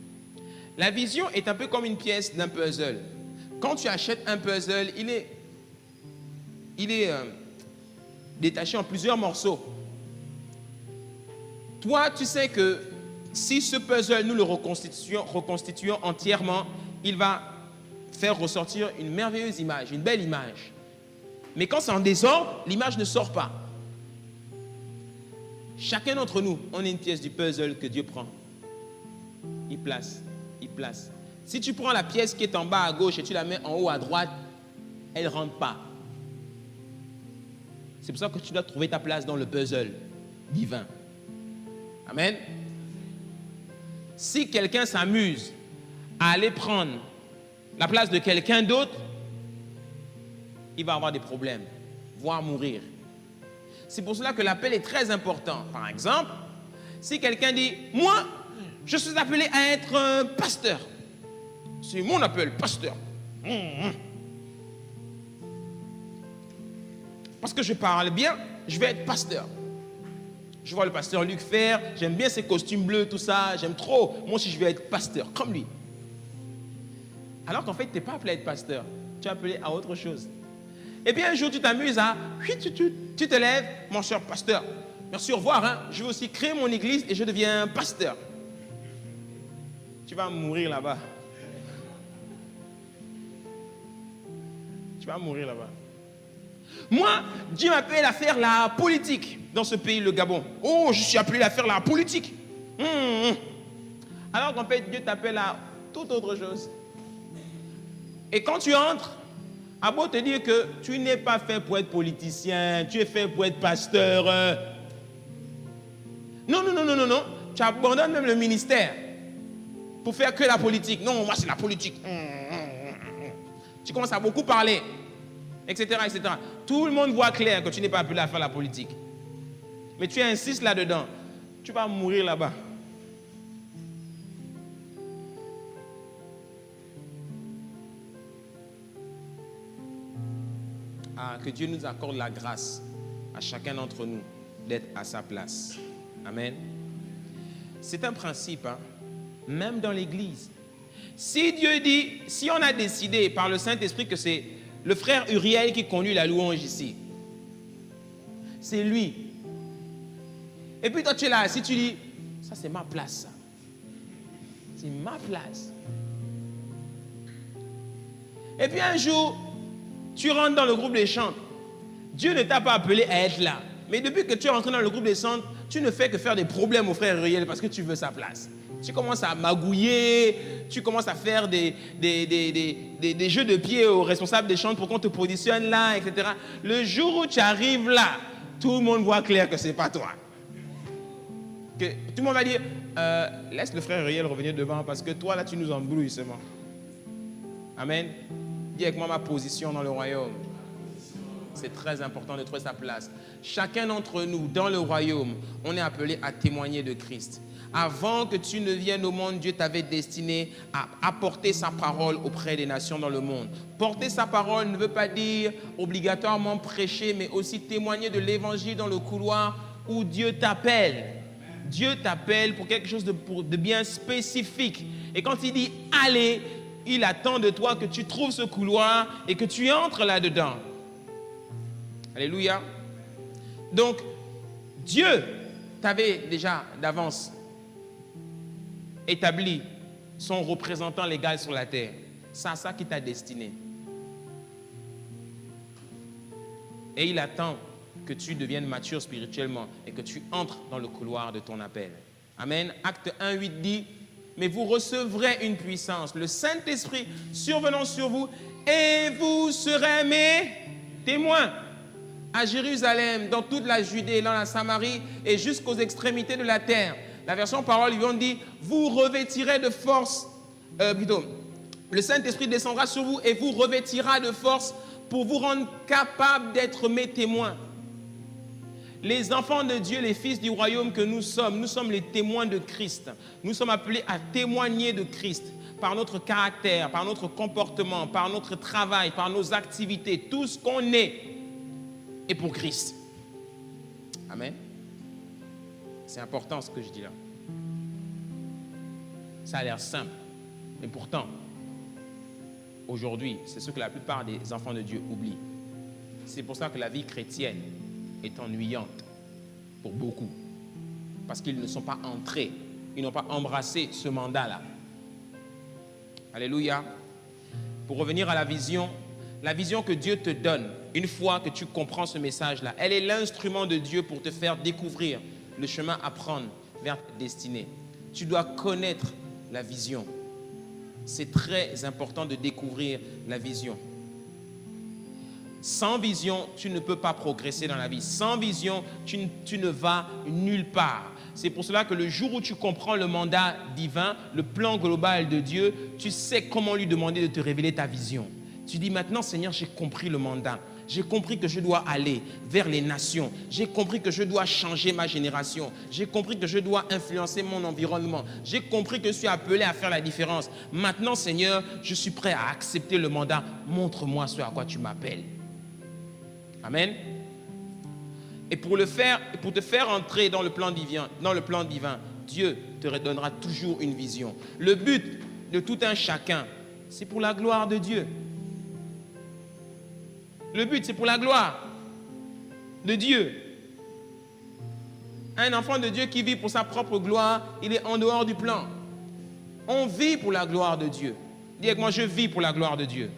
La vision est un peu comme une pièce d'un puzzle. Quand tu achètes un puzzle, il est détaché en plusieurs morceaux. Toi, tu sais que si ce puzzle, nous le reconstituons entièrement, il va faire ressortir une merveilleuse image, une belle image. Mais quand c'est en désordre, l'image ne sort pas. Chacun d'entre nous, on est une pièce du puzzle que Dieu prend. Il place. Si tu prends la pièce qui est en bas à gauche et tu la mets en haut à droite, elle ne rentre pas. C'est pour ça que tu dois trouver ta place dans le puzzle divin. Amen. Si quelqu'un s'amuse à aller prendre la place de quelqu'un d'autre, il va avoir des problèmes, voire mourir. C'est pour cela que l'appel est très important. Par exemple, si quelqu'un dit « Moi, je suis appelé à être un pasteur. C'est mon appel, pasteur. Parce que je parle bien, je vais être pasteur. » Je vois le pasteur Luc faire, j'aime bien ses costumes bleus, tout ça, j'aime trop. Moi aussi, je vais être pasteur, comme lui. Alors qu'en fait, tu n'es pas appelé à être pasteur. Tu es appelé à autre chose. Et bien, un jour, tu t'amuses à... Tu te lèves, mon cher pasteur. Merci, au revoir. Hein. Je vais aussi créer mon église et je deviens pasteur. Tu vas mourir là-bas. Tu vas mourir là-bas. Moi, Dieu m'appelle à faire la politique dans ce pays, le Gabon. Oh, je suis appelé à faire la politique. Alors qu'en fait, Dieu t'appelle à toute autre chose. Et quand tu entres, à beau te dire que tu n'es pas fait pour être politicien, tu es fait pour être pasteur. Non. Tu abandonnes même le ministère pour faire que la politique. Non, moi c'est la politique. Tu commences à beaucoup parler, etc., etc. Tout le monde voit clair que tu n'es pas appelé à faire la politique. Mais tu insistes là-dedans. Tu vas mourir là-bas. que Dieu nous accorde la grâce à chacun d'entre nous d'être à sa place. Amen. C'est un principe, hein, même dans l'église. Si Dieu dit, si on a décidé par le Saint-Esprit que c'est le frère Uriel qui conduit la louange ici, c'est lui. Et puis toi tu es là, si tu dis, ça c'est ma place, ça. C'est ma place. Et puis un jour, tu rentres dans le groupe des chants. Dieu ne t'a pas appelé à être là. Mais depuis que tu es rentré dans le groupe des chants, tu ne fais que faire des problèmes au frère Uriel parce que tu veux sa place. Tu commences à magouiller, tu commences à faire des jeux de pied aux responsables des chants pour qu'on te positionne là, etc. Le jour où tu arrives là, tout le monde voit clair que ce n'est pas toi. Que tout le monde va dire, laisse le frère Uriel revenir devant parce que toi là tu nous embrouilles seulement. Amen. Dis avec moi ma position dans le royaume. C'est très important de trouver sa place. Chacun d'entre nous dans le royaume, on est appelé à témoigner de Christ. Avant que tu ne viennes au monde, Dieu t'avait destiné à apporter sa parole auprès des nations dans le monde. Porter sa parole ne veut pas dire obligatoirement prêcher, mais aussi témoigner de l'évangile dans le couloir où Dieu t'appelle. Dieu t'appelle pour quelque chose de bien spécifique. Et quand il dit « allez », il attend de toi que tu trouves ce couloir et que tu entres là-dedans. Alléluia. Donc, Dieu t'avait déjà d'avance établi son représentant légal sur la terre. C'est à ça qu'il t'a destiné. Et il attend que tu deviennes mature spirituellement et que tu entres dans le couloir de ton appel. Amen. Acte 1:8 dit, mais vous recevrez une puissance, le Saint-Esprit survenant sur vous, et vous serez mes témoins à Jérusalem, dans toute la Judée, dans la Samarie et jusqu'aux extrémités de la terre. La version parole lui dit, vous revêtirez de force, le Saint-Esprit descendra sur vous et vous revêtira de force pour vous rendre capable d'être mes témoins. Les enfants de Dieu, les fils du royaume que nous sommes les témoins de Christ. Nous sommes appelés à témoigner de Christ par notre caractère, par notre comportement, par notre travail, par nos activités. Tout ce qu'on est pour Christ. Amen. C'est important ce que je dis là. Ça a l'air simple, mais pourtant, aujourd'hui, c'est ce que la plupart des enfants de Dieu oublient. C'est pour ça que la vie chrétienne est ennuyante pour beaucoup. Parce qu'ils ne sont pas entrés, ils n'ont pas embrassé ce mandat-là. Alléluia. Pour revenir à la vision que Dieu te donne, une fois que tu comprends ce message-là, elle est l'instrument de Dieu pour te faire découvrir le chemin à prendre vers ta destinée. Tu dois connaître la vision. C'est très important de découvrir la vision. Sans vision, tu ne peux pas progresser dans la vie. Sans vision, tu ne vas nulle part. C'est pour cela que le jour où tu comprends le mandat divin, le plan global de Dieu, tu sais comment lui demander de te révéler ta vision. Tu dis maintenant, Seigneur, j'ai compris le mandat. J'ai compris que je dois aller vers les nations. J'ai compris que je dois changer ma génération. J'ai compris que je dois influencer mon environnement. J'ai compris que je suis appelé à faire la différence. Maintenant, Seigneur, je suis prêt à accepter le mandat. Montre-moi ce à quoi tu m'appelles. Amen. Et pour te faire entrer dans le plan divin, Dieu te redonnera toujours une vision. Le but de tout un chacun, c'est pour la gloire de Dieu. Le but, c'est pour la gloire de Dieu. Un enfant de Dieu qui vit pour sa propre gloire, il est en dehors du plan. On vit pour la gloire de Dieu. Dis avec moi, je vis pour la gloire de Dieu.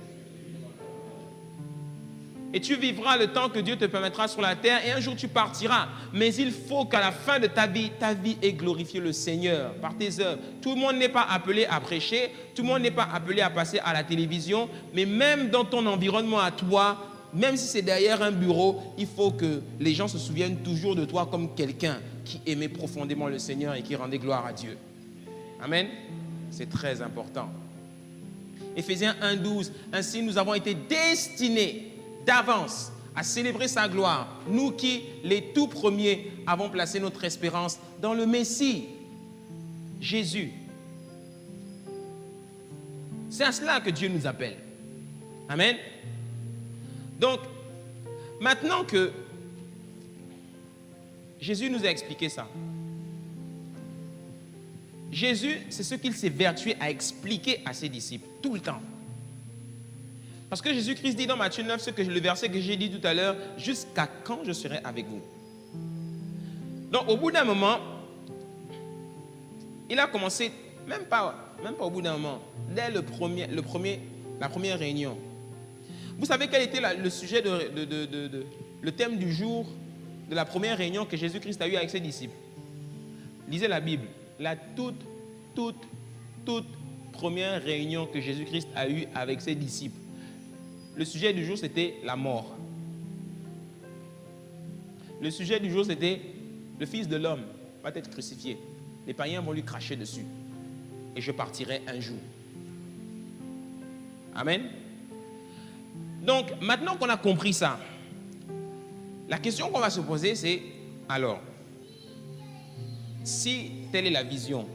Et tu vivras le temps que Dieu te permettra sur la terre et un jour tu partiras. Mais il faut qu'à la fin de ta vie ait glorifié le Seigneur par tes œuvres. Tout le monde n'est pas appelé à prêcher, tout le monde n'est pas appelé à passer à la télévision, mais même dans ton environnement à toi, même si c'est derrière un bureau, il faut que les gens se souviennent toujours de toi comme quelqu'un qui aimait profondément le Seigneur et qui rendait gloire à Dieu. Amen. C'est très important. Éphésiens 1:12, ainsi nous avons été destinés d'avance à célébrer sa gloire, nous qui, les tout premiers, avons placé notre espérance dans le Messie, Jésus. C'est à cela que Dieu nous appelle. Amen. Donc, Maintenant que Jésus nous a expliqué ça, Jésus, c'est ce qu'il s'est vertué à expliquer à ses disciples tout le temps. Parce que Jésus-Christ dit dans Matthieu 9, le verset que j'ai dit tout à l'heure, jusqu'à quand je serai avec vous. Donc au bout d'un moment, il a commencé, même pas au bout d'un moment, dès la première réunion. Vous savez quel était le sujet, le thème du jour de la première réunion que Jésus-Christ a eue avec ses disciples? Lisez la Bible. La toute première réunion que Jésus-Christ a eue avec ses disciples. Le sujet du jour, c'était la mort. Le sujet du jour, c'était le Fils de l'homme va être crucifié. Les païens vont lui cracher dessus. Et je partirai un jour. Amen. Donc, maintenant qu'on a compris ça, la question qu'on va se poser, c'est, alors, si telle est la vision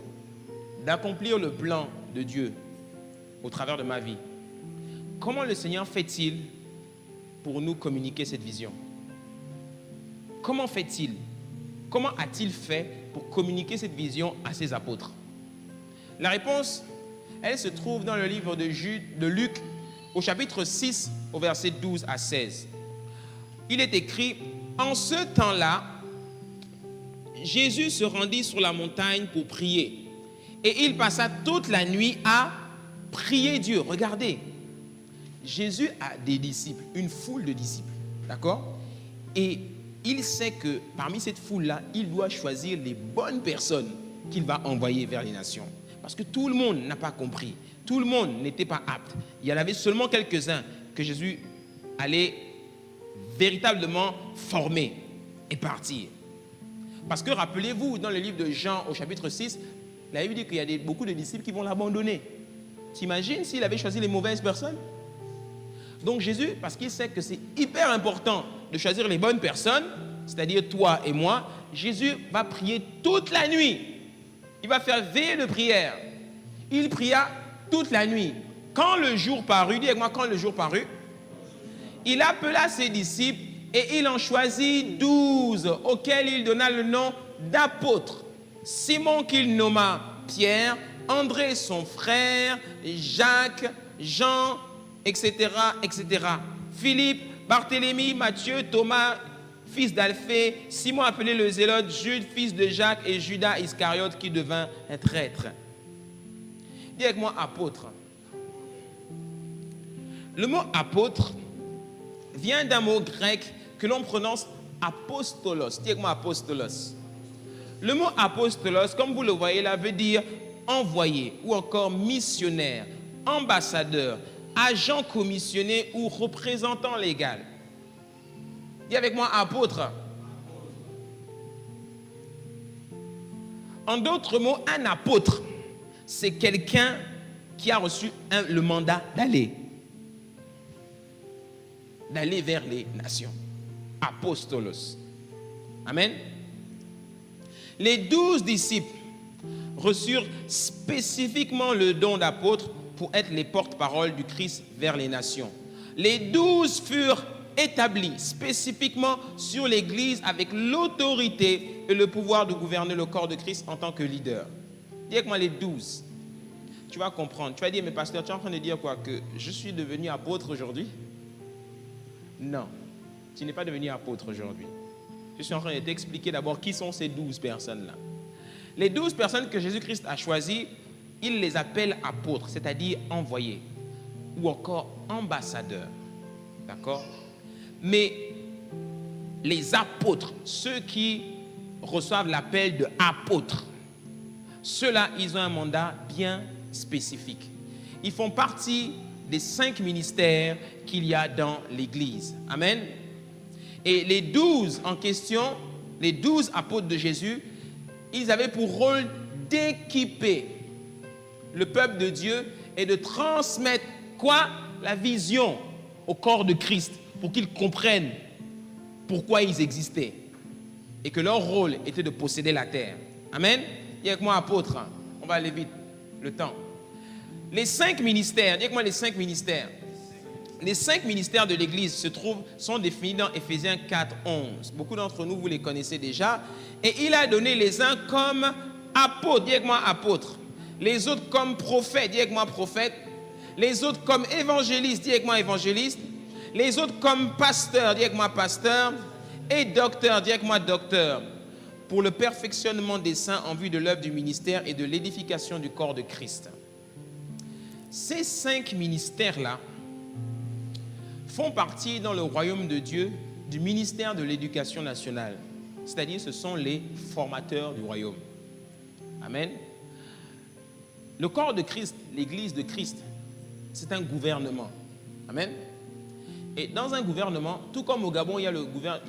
d'accomplir le plan de Dieu au travers de ma vie, comment le Seigneur fait-il pour nous communiquer cette vision? Comment fait-il? Comment a-t-il fait pour communiquer cette vision à ses apôtres? La réponse, elle se trouve dans le livre de Luc, au chapitre 6, au verset 12 à 16. Il est écrit, « En ce temps-là, Jésus se rendit sur la montagne pour prier. Et il passa toute la nuit à prier Dieu. » Regardez, Jésus a des disciples, une foule de disciples, d'accord? Et il sait que parmi cette foule-là, il doit choisir les bonnes personnes qu'il va envoyer vers les nations. Parce que tout le monde n'a pas compris. Tout le monde n'était pas apte. Il y en avait seulement quelques-uns que Jésus allait véritablement former et partir. Parce que rappelez-vous, dans le livre de Jean au chapitre 6, la Bible dit qu'il y a beaucoup de disciples qui vont l'abandonner. T'imagines s'il avait choisi les mauvaises personnes? Donc Jésus, parce qu'il sait que c'est hyper important de choisir les bonnes personnes, c'est-à-dire toi et moi, Jésus va prier toute la nuit. Il va faire veille de prière. Il pria toute la nuit. Quand le jour parut, dis avec moi, quand le jour parut, il appela ses disciples et il en choisit 12, auxquels il donna le nom d'apôtres. Simon qu'il nomma Pierre, André son frère, Jacques, Jean, etc., etc. Philippe, Barthélemy, Matthieu, Thomas, fils d'Alphée, Simon appelé le Zélote, Jude, fils de Jacques, et Judas Iscariote qui devint un traître. Dis avec moi apôtre. Le mot apôtre vient d'un mot grec que l'on prononce apostolos. Dis avec moi apostolos. Le mot apostolos, comme vous le voyez là, veut dire envoyé ou encore missionnaire, ambassadeur, agent commissionné ou représentant légal. Dis avec moi apôtre. En d'autres mots, un apôtre, c'est quelqu'un qui a reçu le mandat d'aller vers les nations. Apostolos. Amen. Les 12 disciples reçurent spécifiquement le don d'apôtre pour être les porte-paroles du Christ vers les nations. Les 12 furent établis spécifiquement sur l'Église avec l'autorité et le pouvoir de gouverner le corps de Christ en tant que leader. Dis avec moi les 12. Tu vas comprendre. Tu vas dire, mais pasteur, tu es en train de dire quoi? Que je suis devenu apôtre aujourd'hui? Non, tu n'es pas devenu apôtre aujourd'hui. Je suis en train de t'expliquer d'abord qui sont ces 12 personnes-là. Les 12 personnes que Jésus-Christ a choisies, il les appelle apôtres, c'est-à-dire envoyés, ou encore ambassadeurs. D'accord? Mais les apôtres, ceux qui reçoivent l'appel de apôtres, ceux-là, ils ont un mandat bien spécifique. Ils font partie des 5 ministères qu'il y a dans l'Église. Amen. Et les 12 en question, les 12 apôtres de Jésus, ils avaient pour rôle d'équiper le peuple de Dieu et de transmettre quoi? La vision au corps de Christ pour qu'ils comprennent pourquoi ils existaient et que leur rôle était de posséder la terre. Amen. Dis avec moi apôtre, on va aller vite, le temps. Les 5 ministères, dis avec moi les 5 ministères. Les 5 ministères de l'Église sont définis dans Éphésiens 4, 11. Beaucoup d'entre nous, vous les connaissez déjà. Et il a donné les uns comme apôtres, dis avec moi apôtres. Les autres comme prophètes, dis avec moi prophètes. Les autres comme évangélistes, dis avec moi évangélistes. Les autres comme pasteurs, dis avec moi pasteurs. Et docteurs, dis avec moi docteurs. Pour le perfectionnement des saints en vue de l'œuvre du ministère et de l'édification du corps de Christ. Ces 5 ministères-là font partie dans le royaume de Dieu du ministère de l'éducation nationale. C'est-à-dire ce sont les formateurs du royaume. Amen. Le corps de Christ, l'église de Christ, c'est un gouvernement. Amen. Et dans un gouvernement, tout comme au Gabon, il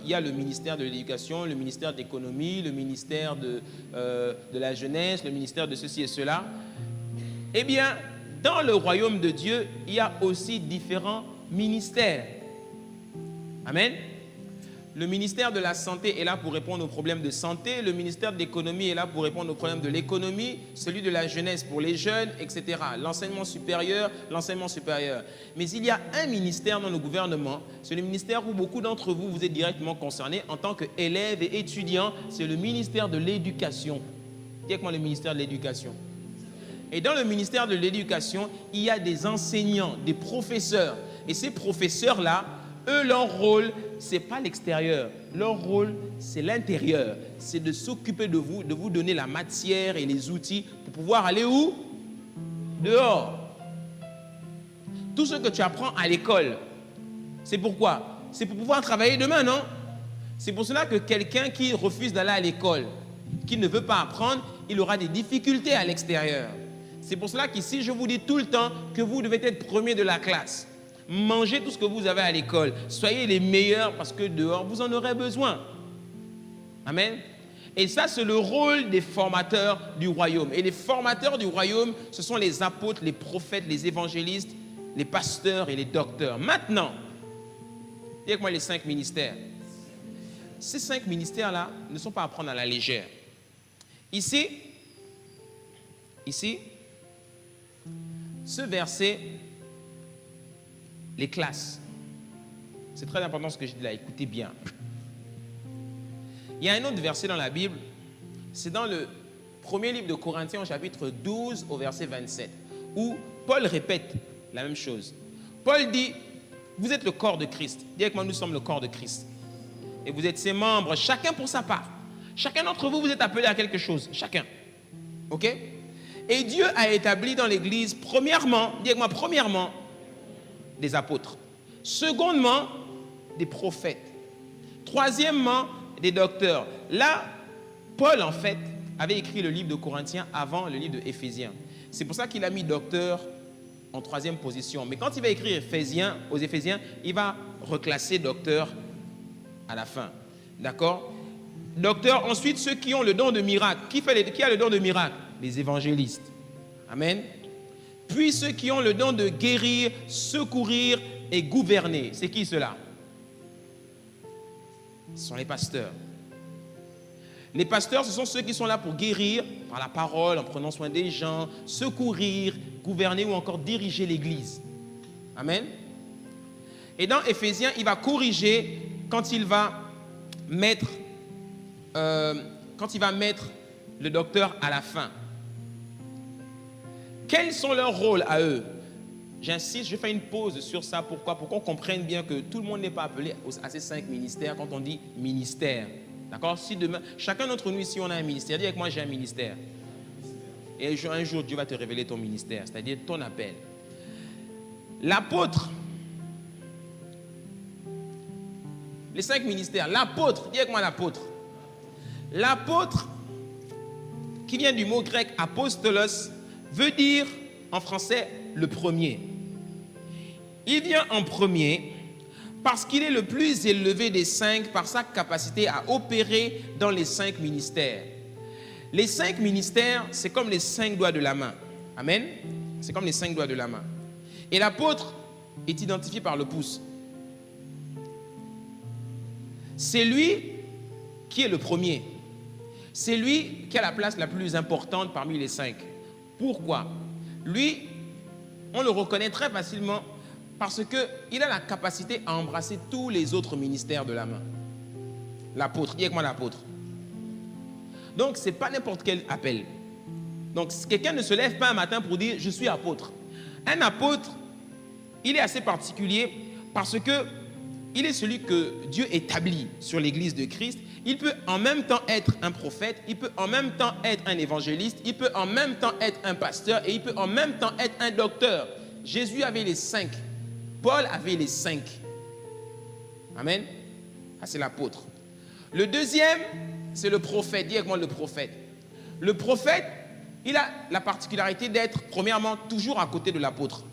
y a le ministère de l'éducation, le ministère de l'économie, le ministère de la jeunesse, le ministère de ceci et cela. Eh bien, dans le royaume de Dieu, il y a aussi différents ministères. Amen. Le ministère de la santé est là pour répondre aux problèmes de santé. Le ministère de l'économie est là pour répondre aux problèmes de l'économie. Celui de la jeunesse pour les jeunes, etc. L'enseignement supérieur. Mais il y a un ministère dans le gouvernement. C'est le ministère où beaucoup d'entre vous, vous êtes directement concernés en tant qu'élèves et étudiants. C'est le ministère de l'éducation. Dis-moi le ministère de l'éducation. Et dans le ministère de l'éducation, il y a des enseignants, des professeurs. Et ces professeurs-là, eux, leur rôle, ce n'est pas l'extérieur. Leur rôle, c'est l'intérieur. C'est de s'occuper de vous donner la matière et les outils pour pouvoir aller où? Dehors. Tout ce que tu apprends à l'école, c'est pourquoi? C'est pour pouvoir travailler demain, non? C'est pour cela que quelqu'un qui refuse d'aller à l'école, qui ne veut pas apprendre, il aura des difficultés à l'extérieur. C'est pour cela qu'ici, je vous dis tout le temps que vous devez être premier de la classe. Mangez tout ce que vous avez à l'école. Soyez les meilleurs parce que dehors, vous en aurez besoin. Amen. Et ça, c'est le rôle des formateurs du royaume. Et les formateurs du royaume, ce sont les apôtres, les prophètes, les évangélistes, les pasteurs et les docteurs. Maintenant, dis avec moi les 5 ministères. Ces 5 ministères-là ne sont pas à prendre à la légère. Ici, ce verset, les classes. C'est très important ce que je dis là, écoutez bien. Il y a un autre verset dans la Bible, c'est dans le premier livre de Corinthiens, au chapitre 12, au verset 27, où Paul répète la même chose. Paul dit, vous êtes le corps de Christ. Dis avec moi, nous sommes le corps de Christ. Et vous êtes ses membres, chacun pour sa part. Chacun d'entre vous, vous êtes appelé à quelque chose. Chacun. Ok? Et Dieu a établi dans l'Église, premièrement, dis avec moi, premièrement, des apôtres. Secondement, des prophètes. Troisièmement, des docteurs. Là, Paul, en fait, avait écrit le livre de Corinthiens avant le livre de Éphésiens. C'est pour ça qu'il a mis docteur en 3e position. Mais quand il va écrire aux Éphésiens, il va reclasser docteur à la fin. D'accord? Docteur, ensuite, ceux qui ont le don de miracle. Qui a le don de miracle? Les évangélistes. Amen. Puis ceux qui ont le don de guérir, secourir et gouverner. C'est qui ceux-là? Ce sont les pasteurs. Les pasteurs, ce sont ceux qui sont là pour guérir par la parole, en prenant soin des gens, secourir, gouverner ou encore diriger l'Église. Amen. Et dans Éphésiens, il va corriger quand il va mettre le docteur à la fin. Quels sont leurs rôles à eux? J'insiste, je fais une pause sur ça. Pourquoi? Pour qu'on comprenne bien que tout le monde n'est pas appelé à ces 5 ministères quand on dit ministère. D'accord? Si demain, chacun d'entre nous ici, on a un ministère. Dis avec moi, j'ai un ministère. Et un jour, Dieu va te révéler ton ministère, c'est-à-dire ton appel. L'apôtre. Les 5 ministères. L'apôtre, dis avec moi l'apôtre. L'apôtre, qui vient du mot grec apostolos, veut dire en français le premier. Il vient en premier parce qu'il est le plus élevé des 5 par sa capacité à opérer dans les 5 ministères. Les 5 ministères, c'est comme les 5 doigts de la main. Amen. C'est comme les 5 doigts de la main. Et l'apôtre est identifié par le pouce. C'est lui qui est le premier. C'est lui qui a la place la plus importante parmi les 5. Pourquoi? Lui, on le reconnaît très facilement Parce qu'il a la capacité à embrasser tous les autres ministères de la main. L'apôtre, dis avec moi l'apôtre. Donc, ce n'est pas n'importe quel appel. Donc, quelqu'un ne se lève pas un matin pour dire « je suis apôtre ». Un apôtre, il est assez particulier parce qu'il est celui que Dieu établit sur l'église de Christ. Il peut en même temps être un prophète, il peut en même temps être un évangéliste, il peut en même temps être un pasteur et il peut en même temps être un docteur. Jésus avait les 5. Paul avait les 5. Amen. Ah, c'est l'apôtre. Le deuxième, c'est le prophète. Dis avec moi le prophète. Le prophète, il a la particularité d'être, premièrement, toujours à côté de l'apôtre.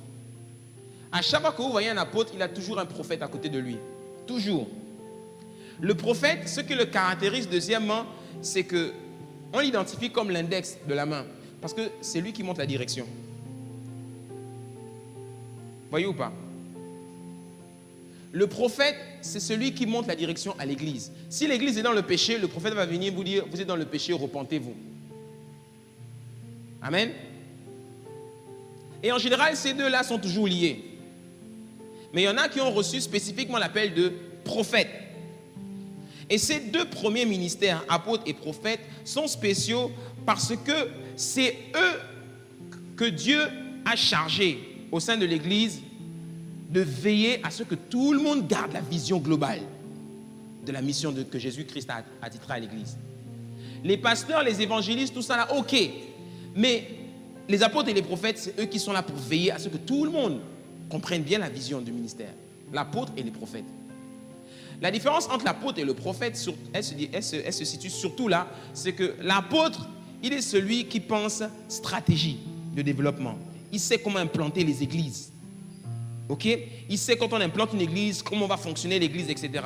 À chaque fois que vous voyez un apôtre, il a toujours un prophète à côté de lui. Toujours. Le prophète, ce qui le caractérise, deuxièmement, c'est qu'on l'identifie comme l'index de la main. Parce que c'est lui qui montre la direction. Voyez ou pas? Le prophète, c'est celui qui montre la direction à l'église. Si l'église est dans le péché, le prophète va venir vous dire, vous êtes dans le péché, repentez-vous. Amen. Et en général, ces deux-là sont toujours liés. Mais il y en a qui ont reçu spécifiquement l'appel de prophète. Et ces deux premiers ministères, apôtres et prophètes, sont spéciaux parce que c'est eux que Dieu a chargés au sein de l'église de veiller à ce que tout le monde garde la vision globale de la mission que Jésus-Christ a attitrée à l'église. Les pasteurs, les évangélistes, tout ça là, ok. Mais les apôtres et les prophètes, c'est eux qui sont là pour veiller à ce que tout le monde comprenne bien la vision du ministère. L'apôtre et les prophètes. La différence entre l'apôtre et le prophète, elle se situe surtout là, c'est que l'apôtre, il est celui qui pense stratégie de développement. Il sait comment implanter les églises. Ok? Il sait quand on implante une église, comment va fonctionner l'église, etc.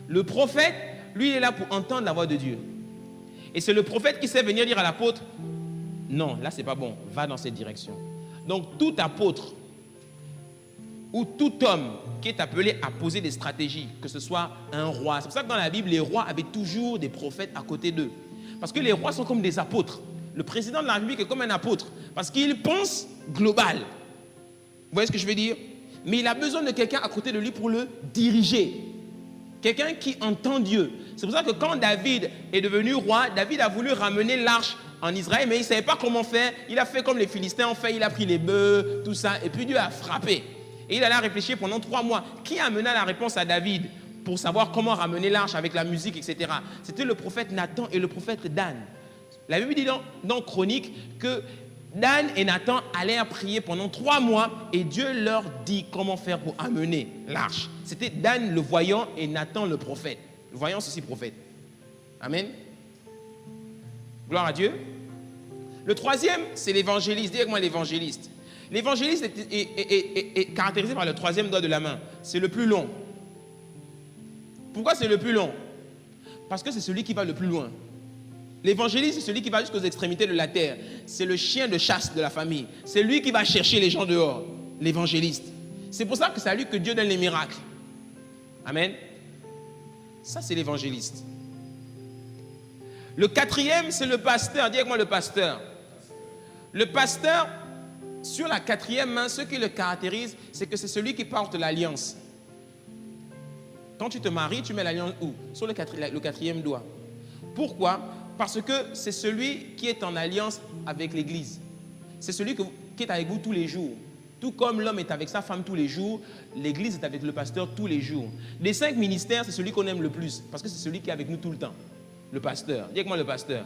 Le prophète, lui, il est là pour entendre la voix de Dieu. Et c'est le prophète qui sait venir dire à l'apôtre, non, là, c'est pas bon, va dans cette direction. Donc, tout apôtre ou tout homme qui est appelé à poser des stratégies, que ce soit un roi. C'est pour ça que dans la Bible, les rois avaient toujours des prophètes à côté d'eux. Parce que les rois sont comme des apôtres. Le président de la République est comme un apôtre. Parce qu'il pense global. Vous voyez ce que je veux dire? Mais il a besoin de quelqu'un à côté de lui pour le diriger. Quelqu'un qui entend Dieu. C'est pour ça que quand David est devenu roi, David a voulu ramener l'arche en Israël, mais il ne savait pas comment faire. Il a fait comme les Philistins ont fait. Il a pris les bœufs, tout ça. Et puis Dieu a frappé. Et il allait réfléchir pendant 3 mois. Qui amena la réponse à David pour savoir comment ramener l'arche avec la musique, etc. C'était le prophète Nathan et le prophète Dan. La Bible dit dans Chronique que Dan et Nathan allaient prier pendant 3 mois et Dieu leur dit comment faire pour amener l'arche. C'était Dan le voyant et Nathan le prophète. Le voyant, c'est aussi prophète. Amen. Gloire à Dieu. Le troisième, c'est l'évangéliste. Dis avec moi l'évangéliste. L'évangéliste est caractérisé par le troisième doigt de la main. C'est le plus long. Pourquoi c'est le plus long? Parce que c'est celui qui va le plus loin. L'évangéliste, c'est celui qui va jusqu'aux extrémités de la terre. C'est le chien de chasse de la famille. C'est lui qui va chercher les gens dehors. L'évangéliste. C'est pour ça que c'est à lui que Dieu donne les miracles. Amen. Ça, c'est l'évangéliste. Le quatrième, c'est le pasteur. Dis avec moi le pasteur. Le pasteur, sur la quatrième main, ce qui le caractérise, c'est que c'est celui qui porte l'alliance. Quand tu te maries, tu mets l'alliance où? Sur le quatrième doigt. Pourquoi? Parce que c'est celui qui est en alliance avec l'Église. C'est celui qui est avec vous tous les jours. Tout comme l'homme est avec sa femme tous les jours, l'Église est avec le pasteur tous les jours. Des 5 ministères, c'est celui qu'on aime le plus, parce que c'est celui qui est avec nous tout le temps. Le pasteur. Dis avec moi le pasteur.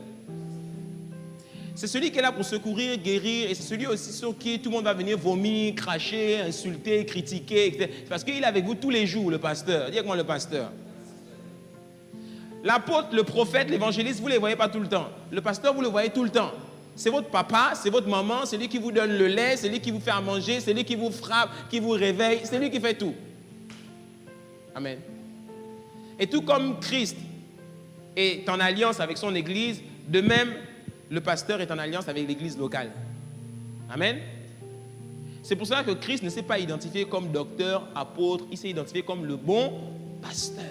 C'est celui qui est là pour secourir, guérir, et c'est celui aussi sur qui tout le monde va venir vomir, cracher, insulter, critiquer, etc. Parce qu'il est avec vous tous les jours, le pasteur. Dis avec moi le pasteur. L'apôtre, le prophète, l'évangéliste, vous ne les voyez pas tout le temps. Le pasteur, vous le voyez tout le temps. C'est votre papa, c'est votre maman, c'est lui qui vous donne le lait, c'est lui qui vous fait à manger, c'est lui qui vous frappe, qui vous réveille, c'est lui qui fait tout. Amen. Et tout comme Christ est en alliance avec son église, de même, le pasteur est en alliance avec l'église locale. Amen. C'est pour cela que Christ ne s'est pas identifié comme docteur, apôtre, il s'est identifié comme le bon pasteur.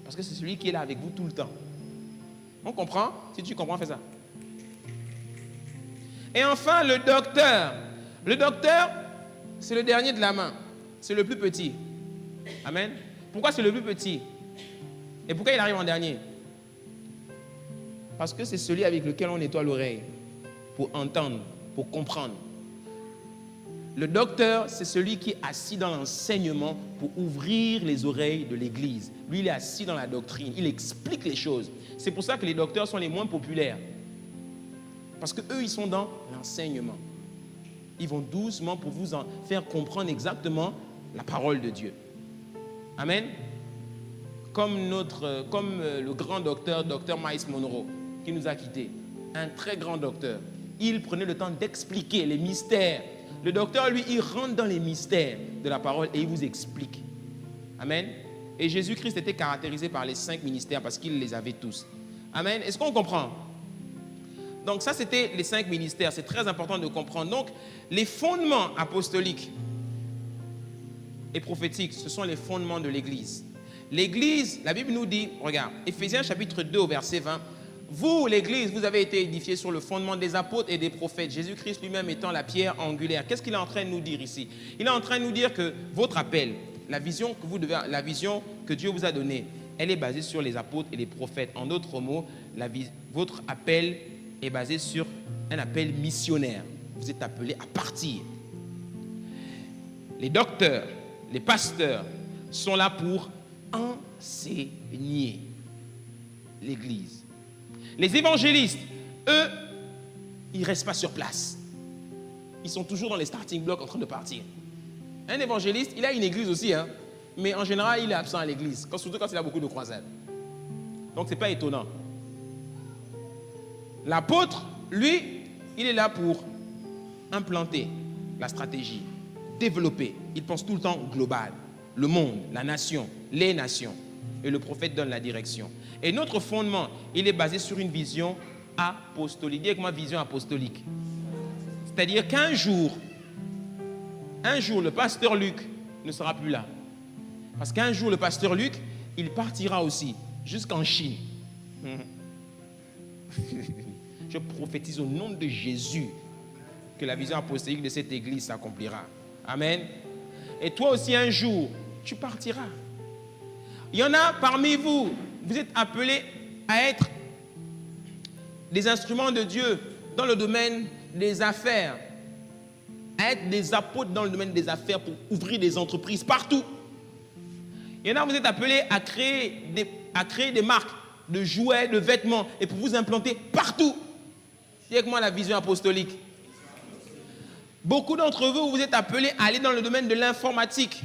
Parce que c'est celui qui est là avec vous tout le temps. On comprend? Si tu comprends, fais ça. Et enfin, le docteur. Le docteur, c'est le dernier de la main. c'est le plus petit. Amen. Pourquoi c'est le plus petit? Et pourquoi il arrive en dernier? Parce que c'est celui avec lequel on nettoie l'oreille pour entendre, pour comprendre. Le docteur, c'est celui qui est assis dans l'enseignement pour ouvrir les oreilles de l'église. Lui, il est assis dans la doctrine, il explique les choses. C'est pour ça que les docteurs sont les moins populaires. Parce qu'eux, ils sont dans l'enseignement. Ils vont doucement pour vous en faire comprendre exactement la parole de Dieu. Amen. Comme le grand docteur Miles Monroe, qui nous a quittés. Un très grand docteur. Il prenait le temps d'expliquer les mystères. Le docteur, lui, il rentre dans les mystères de la parole et il vous explique. Amen. Et Jésus-Christ était caractérisé par les 5 ministères parce qu'il les avait tous. Amen. Est-ce qu'on comprend? Donc ça, c'était les 5 ministères. C'est très important de comprendre. Donc, les fondements apostoliques et prophétiques, ce sont les fondements de l'Église. L'Église, la Bible nous dit, regarde, Éphésiens chapitre 2 au verset 20, vous, l'Église, vous avez été édifiés sur le fondement des apôtres et des prophètes, Jésus-Christ lui-même étant la pierre angulaire. Qu'est-ce qu'il est en train de nous dire ici? Il est en train de nous dire que votre appel, la vision que Dieu vous a donnée, elle est basée sur les apôtres et les prophètes. En d'autres mots, votre appel est basé sur un appel missionnaire. Vous êtes appelés à partir. Les docteurs, les pasteurs sont là pour enseigner l'Église. Les évangélistes, eux, ils ne restent pas sur place. Ils sont toujours dans les starting blocks en train de partir. Un évangéliste, il a une église aussi, hein, mais en général, il est absent à l'église, surtout quand il a beaucoup de croisades. Donc, ce n'est pas étonnant. L'apôtre, lui, il est là pour implanter la stratégie, développer. Il pense tout le temps global. Le monde, la nation, les nations. Et le prophète donne la direction. Et notre fondement, il est basé sur une vision apostolique. Dis avec moi, vision apostolique. C'est-à-dire qu'un jour, le pasteur Luc ne sera plus là. Parce qu'un jour, le pasteur Luc, il partira aussi, jusqu'en Chine. Je prophétise au nom de Jésus que la vision apostolique de cette église s'accomplira. Amen. Et toi aussi, un jour, tu partiras. Il y en a parmi vous, vous êtes appelés à être des instruments de Dieu dans le domaine des affaires, à être des apôtres dans le domaine des affaires pour ouvrir des entreprises partout. Il y en a, vous êtes appelés à créer des marques de jouets, de vêtements et pour vous implanter partout. Dis avec moi la vision apostolique. Beaucoup d'entre vous, vous êtes appelés à aller dans le domaine de l'informatique,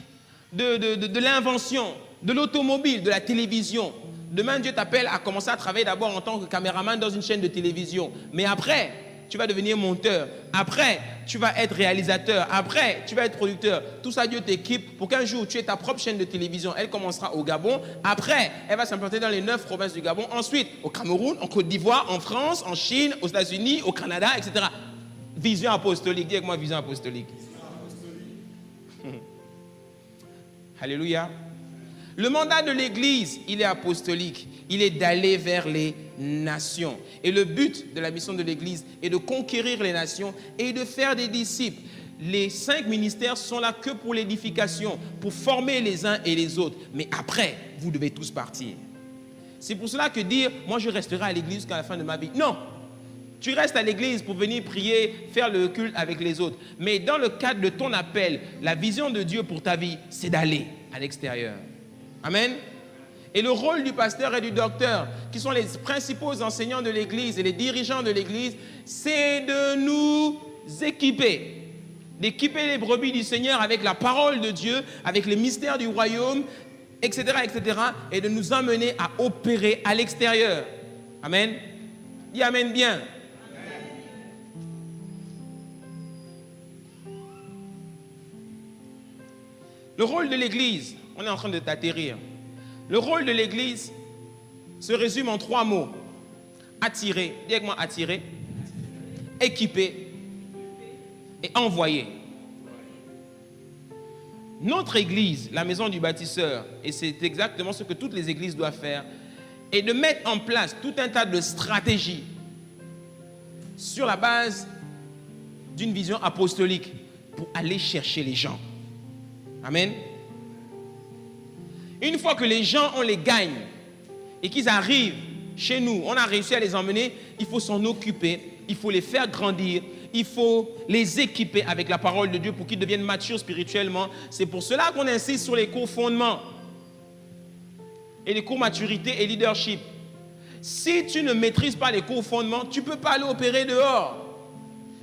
de l'invention, de l'automobile, de la télévision. Demain, Dieu t'appelle à commencer à travailler d'abord en tant que caméraman dans une chaîne de télévision. Mais après, tu vas devenir monteur. Après, tu vas être réalisateur. Après, tu vas être producteur. Tout ça, Dieu t'équipe pour qu'un jour, tu aies ta propre chaîne de télévision. Elle commencera au Gabon. Après, elle va s'implanter dans les 9 provinces du Gabon. Ensuite, au Cameroun, en Côte d'Ivoire, en France, en Chine, aux États-Unis, au Canada, etc. Vision apostolique. Dis avec moi, vision apostolique. Alléluia. Le mandat de l'Église, il est apostolique. Il est d'aller vers les nations. Et le but de la mission de l'Église est de conquérir les nations et de faire des disciples. Les 5 ministères sont là que pour l'édification, pour former les uns et les autres. Mais après, vous devez tous partir. C'est pour cela que dire, moi je resterai à l'Église jusqu'à la fin de ma vie. Non, tu restes à l'Église pour venir prier, faire le culte avec les autres. Mais dans le cadre de ton appel, la vision de Dieu pour ta vie, c'est d'aller à l'extérieur. Amen. Et le rôle du pasteur et du docteur, qui sont les principaux enseignants de l'Église et les dirigeants de l'Église, c'est de nous équiper. D'équiper les brebis du Seigneur avec la parole de Dieu, avec les mystères du royaume, etc., etc., et de nous amener à opérer à l'extérieur. Amen. Dis Amen bien. Amen. Le rôle de l'Église, on est en train de t'atterrir. Le rôle de l'Église se résume en 3 mots. Attirer, dis avec moi attirer, équiper et envoyer. Notre Église, la maison du bâtisseur, et c'est exactement ce que toutes les églises doivent faire, est de mettre en place tout un tas de stratégies sur la base d'une vision apostolique pour aller chercher les gens. Amen. Une fois que les gens, on les gagne et qu'ils arrivent chez nous, on a réussi à les emmener, il faut s'en occuper, il faut les faire grandir, il faut les équiper avec la parole de Dieu pour qu'ils deviennent matures spirituellement. C'est pour cela qu'on insiste sur les cours fondements et les cours maturité et leadership. Si tu ne maîtrises pas les cours fondements, tu ne peux pas aller opérer dehors.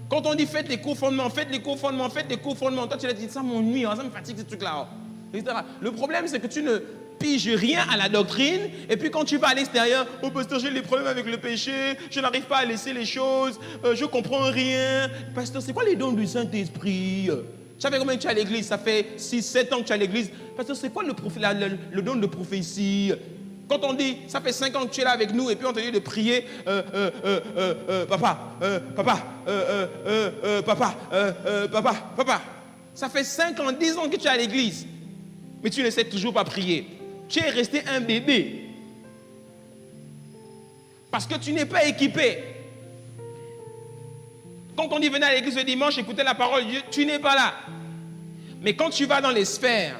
Quand on dit faites les cours fondements, faites les cours fondements, faites les cours fondements, toi tu as dit ça m'ennuie, ça me fatigue ce truc-là. Le problème c'est que tu ne piges rien à la doctrine et puis quand tu vas à l'extérieur, oh pasteur j'ai des problèmes avec le péché, je n'arrive pas à laisser les choses, je ne comprends rien. Pasteur c'est quoi les dons du Saint-Esprit? Ça fait combien que tu es à l'église? Ça fait 6-7 ans que tu es à l'église. Pasteur c'est quoi le don de prophétie? Quand on dit, ça fait 5 ans que tu es là avec nous et puis on te dit de prier, papa. Ça fait 5 ans, 10 ans que tu es à l'église, mais tu ne sais toujours pas prier. Tu es resté un bébé. Parce que tu n'es pas équipé. Quand on dit venez à l'église le dimanche, écouter la parole de Dieu, tu n'es pas là. Mais quand tu vas dans les sphères,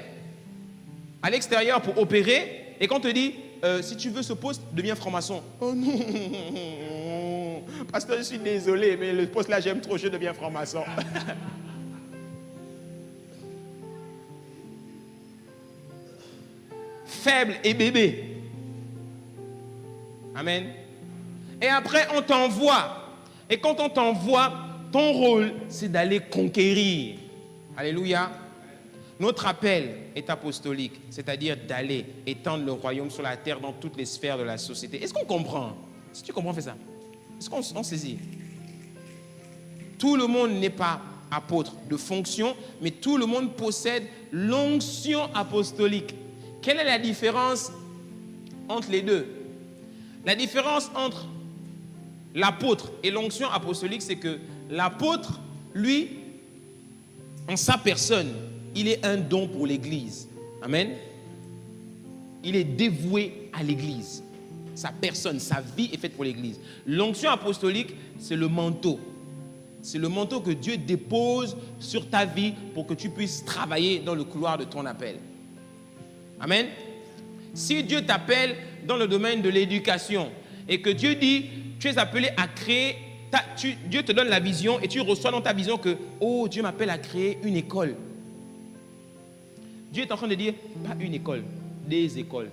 à l'extérieur pour opérer, et qu'on te dit, si tu veux ce poste, deviens franc-maçon. Oh non, pasteur, je suis désolé, mais le poste là, j'aime trop, je deviens franc-maçon. Faible et bébé. Amen. Et après, on t'envoie. Et quand on t'envoie, ton rôle, c'est d'aller conquérir. Alléluia. Notre appel est apostolique, c'est-à-dire d'aller étendre le royaume sur la terre dans toutes les sphères de la société. Est-ce qu'on comprend? Si tu comprends, fais ça. Est-ce qu'on saisit? Tout le monde n'est pas apôtre de fonction, mais tout le monde possède l'onction apostolique. Quelle est la différence entre les deux? La différence entre l'apôtre et l'onction apostolique, c'est que l'apôtre, lui, en sa personne, il est un don pour l'Église. Amen. Il est dévoué à l'Église. Sa personne, sa vie est faite pour l'Église. L'onction apostolique, c'est le manteau. C'est le manteau que Dieu dépose sur ta vie pour que tu puisses travailler dans le couloir de ton appel. Amen. Si Dieu t'appelle dans le domaine de l'éducation et que Dieu dit, tu es appelé à créer, Dieu te donne la vision et tu reçois dans ta vision que, oh, Dieu m'appelle à créer une école. Dieu est en train de dire, pas une école, des écoles.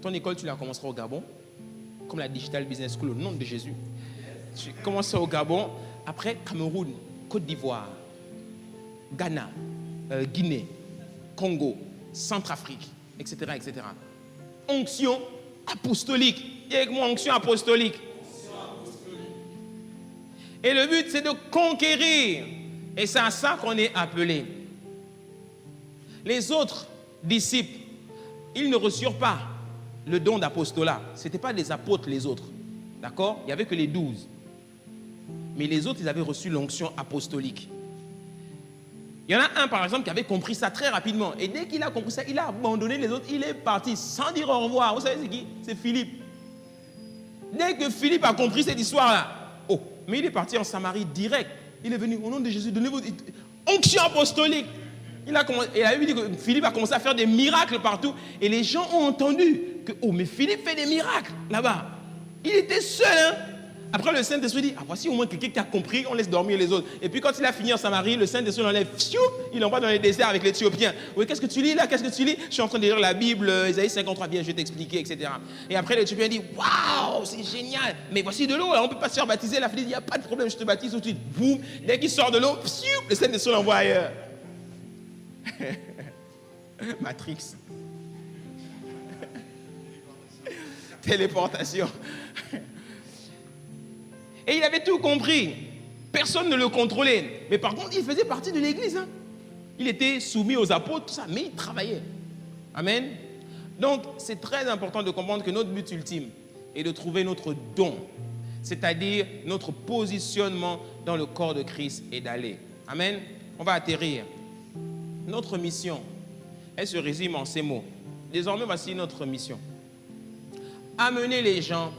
Ton école, tu la commenceras au Gabon, comme la Digital Business School, au nom de Jésus. Tu commences au Gabon, après Cameroun, Côte d'Ivoire, Ghana, Guinée, Congo, Centrafrique, etc., etc. Onction apostolique. Dis avec moi, onction apostolique. Et le but, c'est de conquérir. Et c'est à ça qu'on est appelé. Les autres disciples, ils ne reçurent pas le don d'apostolat. Ce n'étaient pas des apôtres les autres. D'accord? Il n'y avait que les 12. Mais les autres, ils avaient reçu l'onction apostolique. Il y en a un, par exemple, qui avait compris ça très rapidement. Et dès qu'il a compris ça, il a abandonné les autres. Il est parti sans dire au revoir. Vous savez c'est qui? C'est Philippe. Dès que Philippe a compris cette histoire-là, oh, mais il est parti en Samarie direct. Il est venu au nom de Jésus, donnez votre onction apostolique. Il a dit que Philippe a commencé à faire des miracles partout. Et les gens ont entendu que, oh, mais Philippe fait des miracles là-bas. Il était seul, hein. Après, le Saint-Esprit dit, ah, voici au moins quelqu'un qui a compris, on laisse dormir les autres. Et puis quand il a fini en Samarie, le Saint-Esprit l'enlève, il l'envoie dans les déserts avec l'Éthiopien. Oui, qu'est-ce que tu lis là? Qu'est-ce que tu lis? Je suis en train de lire la Bible, Isaïe 53, bien, je vais t'expliquer, etc. Et après, l'Éthiopien dit, waouh, c'est génial. Mais voici de l'eau, on ne peut pas se faire baptiser. La fille dit, il n'y a pas de problème, je te baptise tout de suite. Boum, dès qu'il sort de l'eau, le Saint-Esprit l'envoie ailleurs. Matrix. Téléportation. Et il avait tout compris. Personne ne le contrôlait. Mais par contre, il faisait partie de l'église. Hein. Il était soumis aux apôtres, tout ça, mais il travaillait. Amen. Donc, c'est très important de comprendre que notre but ultime est de trouver notre don, c'est-à-dire notre positionnement dans le corps de Christ et d'aller. Amen. On va atterrir. Notre mission, elle se résume en ces mots. Désormais, voici notre mission. Amener les gens,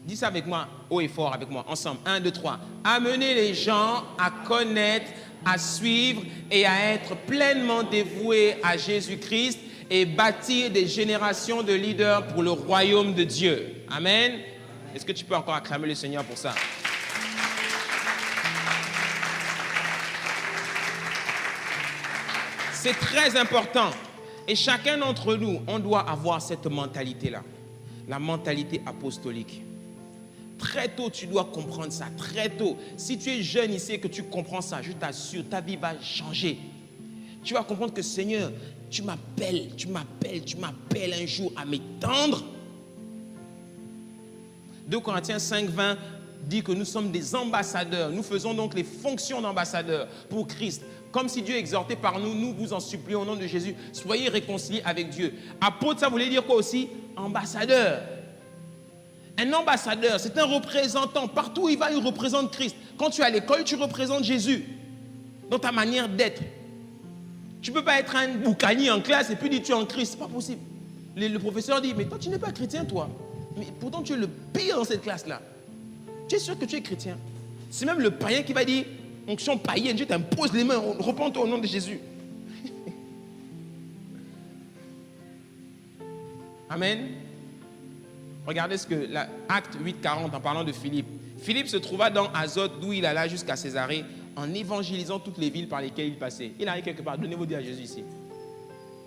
dis ça avec moi, haut et fort avec moi, ensemble. 1, 2, 3. Amener les gens à connaître à suivre et à être pleinement dévoués à Jésus-Christ et bâtir des générations de leaders pour le royaume de Dieu. Amen. Est-ce que tu peux encore acclamer le Seigneur pour ça? C'est très important. Et chacun d'entre nous, on doit avoir cette mentalité-là. La mentalité apostolique. Très tôt, tu dois comprendre ça. Très tôt. Si tu es jeune ici et que tu comprends ça, je t'assure, ta vie va changer. Tu vas comprendre que Seigneur, tu m'appelles un jour à m'étendre. 2 Corinthiens 5:20 dit que nous sommes des ambassadeurs. Nous faisons donc les fonctions d'ambassadeurs pour Christ. Comme si Dieu exhortait par nous, nous vous en supplions au nom de Jésus, soyez réconciliés avec Dieu. Apôtre, ça voulait dire quoi aussi? Ambassadeur. Un ambassadeur, c'est un représentant. Partout où il va, il représente Christ. Quand tu es à l'école, tu représentes Jésus dans ta manière d'être. Tu ne peux pas être un boucanier en classe et puis dire tu es en Christ. Ce n'est pas possible. Le professeur dit, mais toi, tu n'es pas chrétien, toi. Mais pourtant, tu es le pire dans cette classe-là. Tu es sûr que tu es chrétien. C'est même le païen qui va dire, onction païenne, Dieu t'impose les mains, repens-toi au nom de Jésus. Amen. Regardez ce que Acte 8:40 en parlant de Philippe. Philippe se trouva dans Azote, d'où il alla jusqu'à Césarée, en évangélisant toutes les villes par lesquelles il passait. Il arrive quelque part, donnez vos vies à Jésus ici.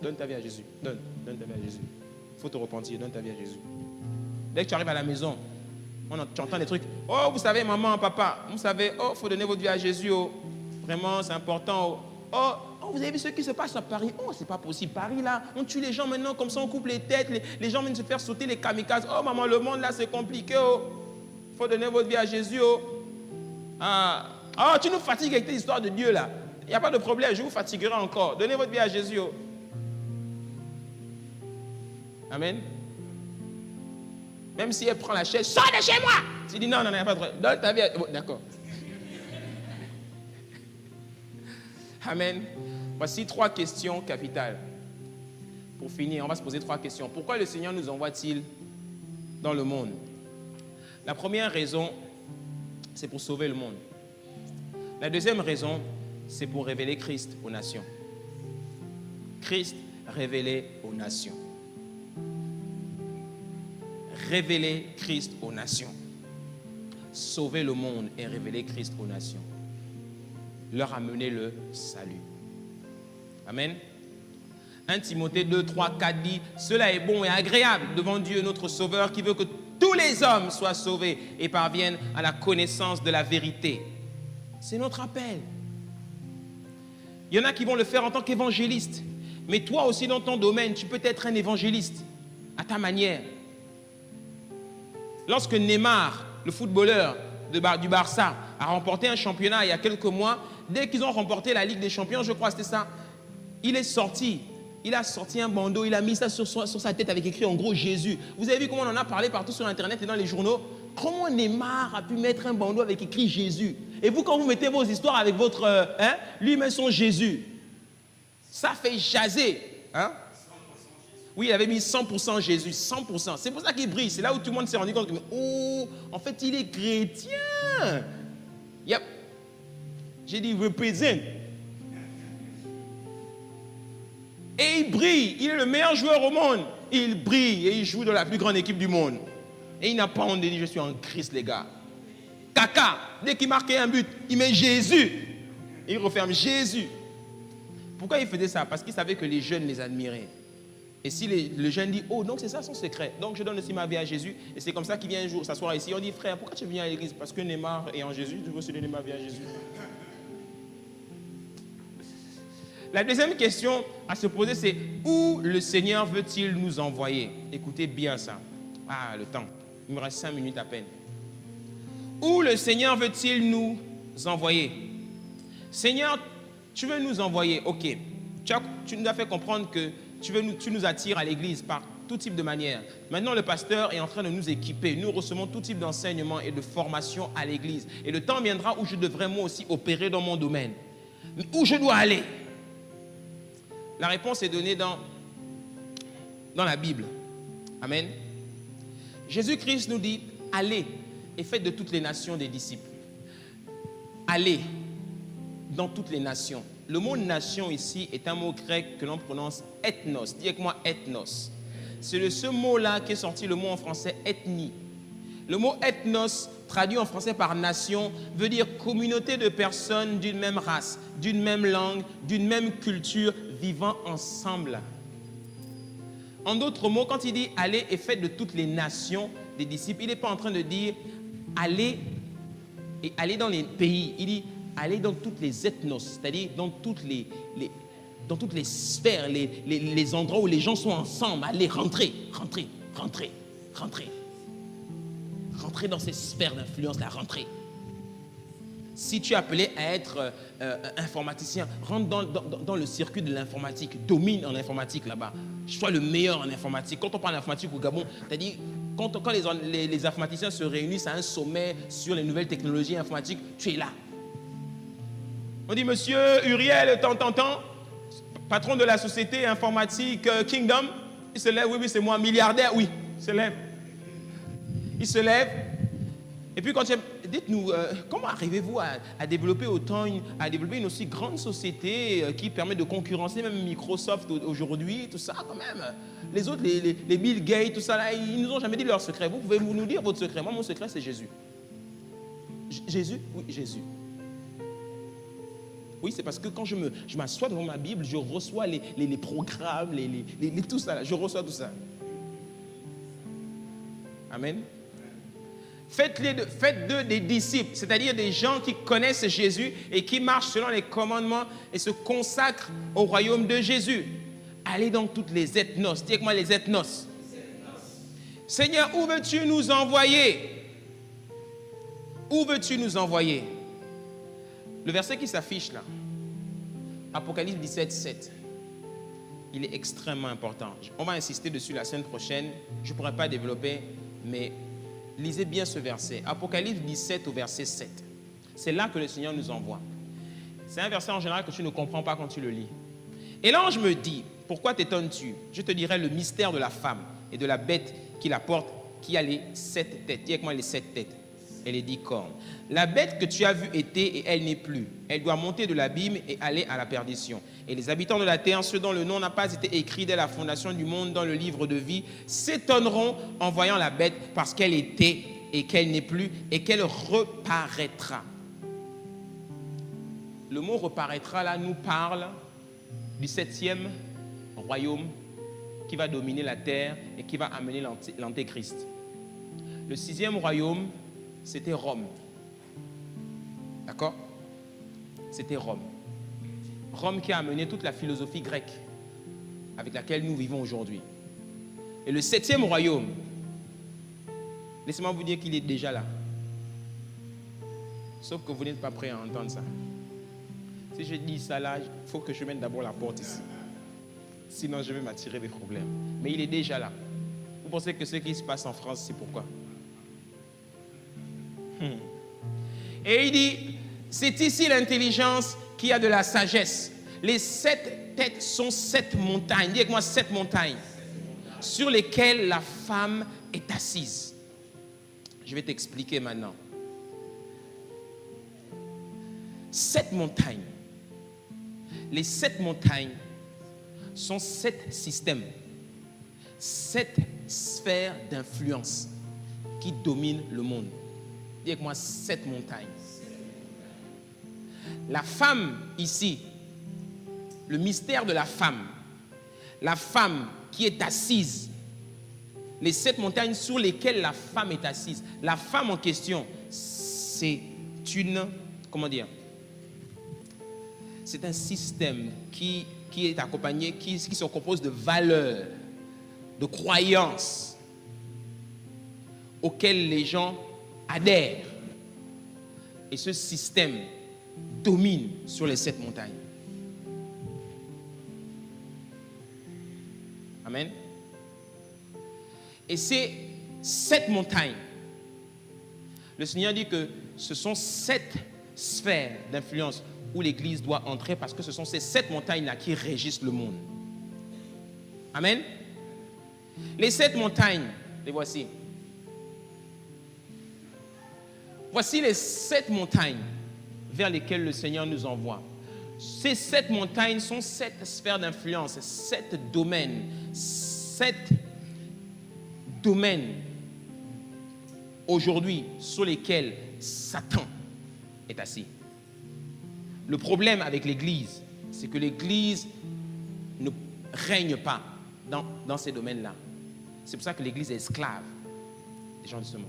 Donne ta vie à Jésus. Donne ta vie à Jésus. Il faut te repentir, donne ta vie à Jésus. Dès que tu arrives à la maison, tu entends des trucs. Oh, vous savez, maman, papa, vous savez, oh, il faut donner votre vie à Jésus. Oh. Vraiment, c'est important. Oh, vous avez vu ce qui se passe à Paris? Oh, c'est pas possible. Paris, là, on tue les gens maintenant, comme ça, on coupe les têtes. Les gens viennent se faire sauter les kamikazes. Oh, maman, le monde, là, c'est compliqué. Oh. Il faut donner votre vie à Jésus. Oh. Tu nous fatigues avec tes histoires de Dieu, là. Il n'y a pas de problème, je vous fatiguerai encore. Donnez votre vie à Jésus. Oh. Amen. Même si elle prend la chaise, sors de chez moi. Tu dis non, il n'y a pas de problème. Donne ta vie à... Bon, d'accord. Amen. Voici 3 questions capitales. Pour finir, on va se poser 3 questions. Pourquoi le Seigneur nous envoie-t-il dans le monde? La première raison, c'est pour sauver le monde. La deuxième raison, c'est pour révéler Christ aux nations. Christ révélé aux nations. Révéler Christ aux nations. Sauver le monde et révéler Christ aux nations. Leur amener le salut. Amen. 1 Timothée 2, 3, 4 dit, cela est bon et agréable devant Dieu notre Sauveur qui veut que tous les hommes soient sauvés et parviennent à la connaissance de la vérité. C'est notre appel. Il y en a qui vont le faire en tant qu'évangéliste. Mais toi aussi dans ton domaine, tu peux être un évangéliste à ta manière. Lorsque Neymar, le footballeur du Barça, a remporté un championnat il y a quelques mois, dès qu'ils ont remporté la Ligue des Champions, je crois que c'était ça, il est sorti. Il a sorti un bandeau, il a mis ça sur sa tête avec écrit en gros Jésus. Vous avez vu comment on en a parlé partout sur Internet et dans les journaux? Comment Neymar a pu mettre un bandeau avec écrit Jésus? Et vous, quand vous mettez vos histoires avec votre... lui met son Jésus. Ça fait jaser. Hein? Oui, il avait mis 100% Jésus, 100%. C'est pour ça qu'il brille. C'est là où tout le monde s'est rendu compte que, oh, en fait, il est chrétien. Yep. J'ai dit, représente. Et il brille. Il est le meilleur joueur au monde. Il brille et il joue dans la plus grande équipe du monde. Et il n'a pas honte de dire, je suis en Christ, les gars. Kaka, dès qu'il marquait un but, il met Jésus. Et il referme Jésus. Pourquoi il faisait ça? Parce qu'il savait que les jeunes les admiraient. Et si le jeune dit, oh, donc c'est ça son secret. Donc je donne aussi ma vie à Jésus. Et c'est comme ça qu'il vient un jour s'asseoir ici. On dit, frère, pourquoi tu viens à l'église? Parce que Neymar est en Jésus, tu veux aussi donner ma vie à Jésus. La deuxième question à se poser, c'est où le Seigneur veut-il nous envoyer? Écoutez bien ça. Ah, le temps. Il me reste 5 minutes à peine. Où le Seigneur veut-il nous envoyer? Seigneur, tu veux nous envoyer. Ok. Tu nous as fait comprendre que tu nous attires à l'église par tout type de manière. Maintenant, le pasteur est en train de nous équiper. Nous recevons tout type d'enseignement et de formation à l'église. Et le temps viendra où je devrais moi aussi opérer dans mon domaine. Mais où je dois aller? La réponse est donnée dans la Bible. Amen. Jésus-Christ nous dit, allez et faites de toutes les nations des disciples. Allez. dans toutes les nations. Le mot nation ici est un mot grec que l'on prononce ethnos. Dis avec moi ethnos. C'est de ce mot-là qu'est sorti le mot en français ethnie. Le mot ethnos, traduit en français par nation, veut dire communauté de personnes d'une même race, d'une même langue, d'une même culture, vivant ensemble. En d'autres mots, quand il dit « allez et faites de toutes les nations des disciples », il n'est pas en train de dire « allez et allez dans les pays ». Il dit « allez dans toutes les ethnos », c'est-à-dire dans toutes les sphères, les endroits où les gens sont ensemble. Allez, rentrez dans ces sphères d'influence-là, rentrez. Si tu es appelé à être informaticien, rentre dans le circuit de l'informatique, domine en informatique là-bas. Sois le meilleur en informatique. Quand on parle d'informatique au Gabon, c'est-à-dire quand les informaticiens se réunissent à un sommet sur les nouvelles technologies informatiques, tu es là. On dit, monsieur Uriel, patron de la société informatique Kingdom, il se lève, oui, c'est moi, milliardaire, oui, il se lève. Il se lève. Et puis, dites-nous, comment arrivez-vous à développer une aussi grande société qui permet de concurrencer même Microsoft aujourd'hui, tout ça quand même. Les autres, les Bill Gates, tout ça, là, ils ne nous ont jamais dit leur secret. Vous pouvez nous dire votre secret. Moi, mon secret, c'est Jésus. Jésus? Oui, Jésus. Oui, c'est parce que quand je m'assois devant ma Bible, je reçois les programmes, tout ça, là, je reçois tout ça. Amen. Faites d'eux des disciples, c'est-à-dire des gens qui connaissent Jésus et qui marchent selon les commandements et se consacrent au royaume de Jésus. Allez dans toutes les ethnos. Dis avec moi les ethnos. Seigneur, où veux-tu nous envoyer? Où veux-tu nous envoyer? Le verset qui s'affiche là, Apocalypse 17, 7, il est extrêmement important. On va insister dessus la semaine prochaine. Je ne pourrai pas développer, mais lisez bien ce verset. Apocalypse 17 au verset 7. C'est là que le Seigneur nous envoie. C'est un verset en général que tu ne comprends pas quand tu le lis. Et l'ange me dit, pourquoi t'étonnes-tu? Je te dirai le mystère de la femme et de la bête qui la porte, qui a les 7 têtes. Dis avec moi les 7 têtes et les 10 cornes. La bête que tu as vue était et elle n'est plus. Elle doit monter de l'abîme et aller à la perdition. Et les habitants de la terre, ceux dont le nom n'a pas été écrit dès la fondation du monde dans le livre de vie, s'étonneront en voyant la bête parce qu'elle était et qu'elle n'est plus et qu'elle reparaîtra. Le mot reparaîtra là nous parle du 7e royaume qui va dominer la terre et qui va amener l'antéchrist. Le 6e royaume, c'était Rome. D'accord? C'était Rome. Rome qui a amené toute la philosophie grecque avec laquelle nous vivons aujourd'hui. Et le 7e royaume, laissez-moi vous dire qu'il est déjà là. Sauf que vous n'êtes pas prêt à entendre ça. Si je dis ça là, il faut que je mette d'abord la porte ici. Sinon, je vais m'attirer des problèmes. Mais il est déjà là. Vous pensez que ce qui se passe en France, c'est pourquoi? Et il dit, c'est ici l'intelligence qui a de la sagesse. Les 7 têtes sont 7 montagnes. Dis avec moi 7 montagnes sur lesquelles la femme est assise. Je vais t'expliquer maintenant. 7 montagnes. Les 7 montagnes sont 7 systèmes, 7 sphères d'influence qui dominent le monde. Dis avec moi 7 montagnes. La femme ici, le mystère de la femme qui est assise, les 7 montagnes sur lesquelles la femme est assise. La femme en question, c'est c'est un système qui est accompagné, qui se compose de valeurs, de croyances auxquelles les gens adhèrent. Et ce système domine sur les 7 montagnes. Amen. Et ces 7 montagnes, le Seigneur dit que ce sont 7 sphères d'influence où l'Église doit entrer parce que ce sont ces 7 montagnes-là qui régissent le monde. Amen. Les 7 montagnes, les voici. Voici les 7 montagnes vers lesquels le Seigneur nous envoie. Ces 7 montagnes sont 7 sphères d'influence, 7 domaines aujourd'hui sur lesquels Satan est assis. Le problème avec l'Église, c'est que l'Église ne règne pas dans ces domaines-là. C'est pour ça que l'Église est esclave des gens de ce monde.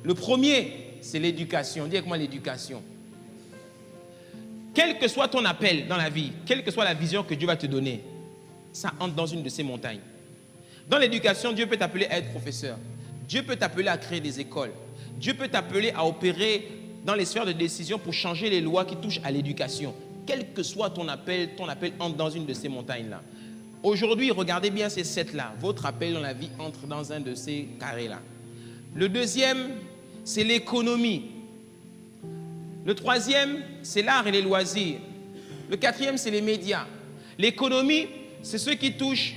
Le premier, c'est l'éducation. Dis avec moi l'éducation. Quel que soit ton appel dans la vie, quelle que soit la vision que Dieu va te donner, ça entre dans une de ces montagnes. Dans l'éducation, Dieu peut t'appeler à être professeur. Dieu peut t'appeler à créer des écoles. Dieu peut t'appeler à opérer dans les sphères de décision pour changer les lois qui touchent à l'éducation. Quel que soit ton appel entre dans une de ces montagnes-là. Aujourd'hui, regardez bien ces 7-là. Votre appel dans la vie entre dans un de ces carrés-là. Le deuxième, c'est l'économie. Le troisième, c'est l'art et les loisirs. Le quatrième, c'est les médias. L'économie, c'est ceux qui touchent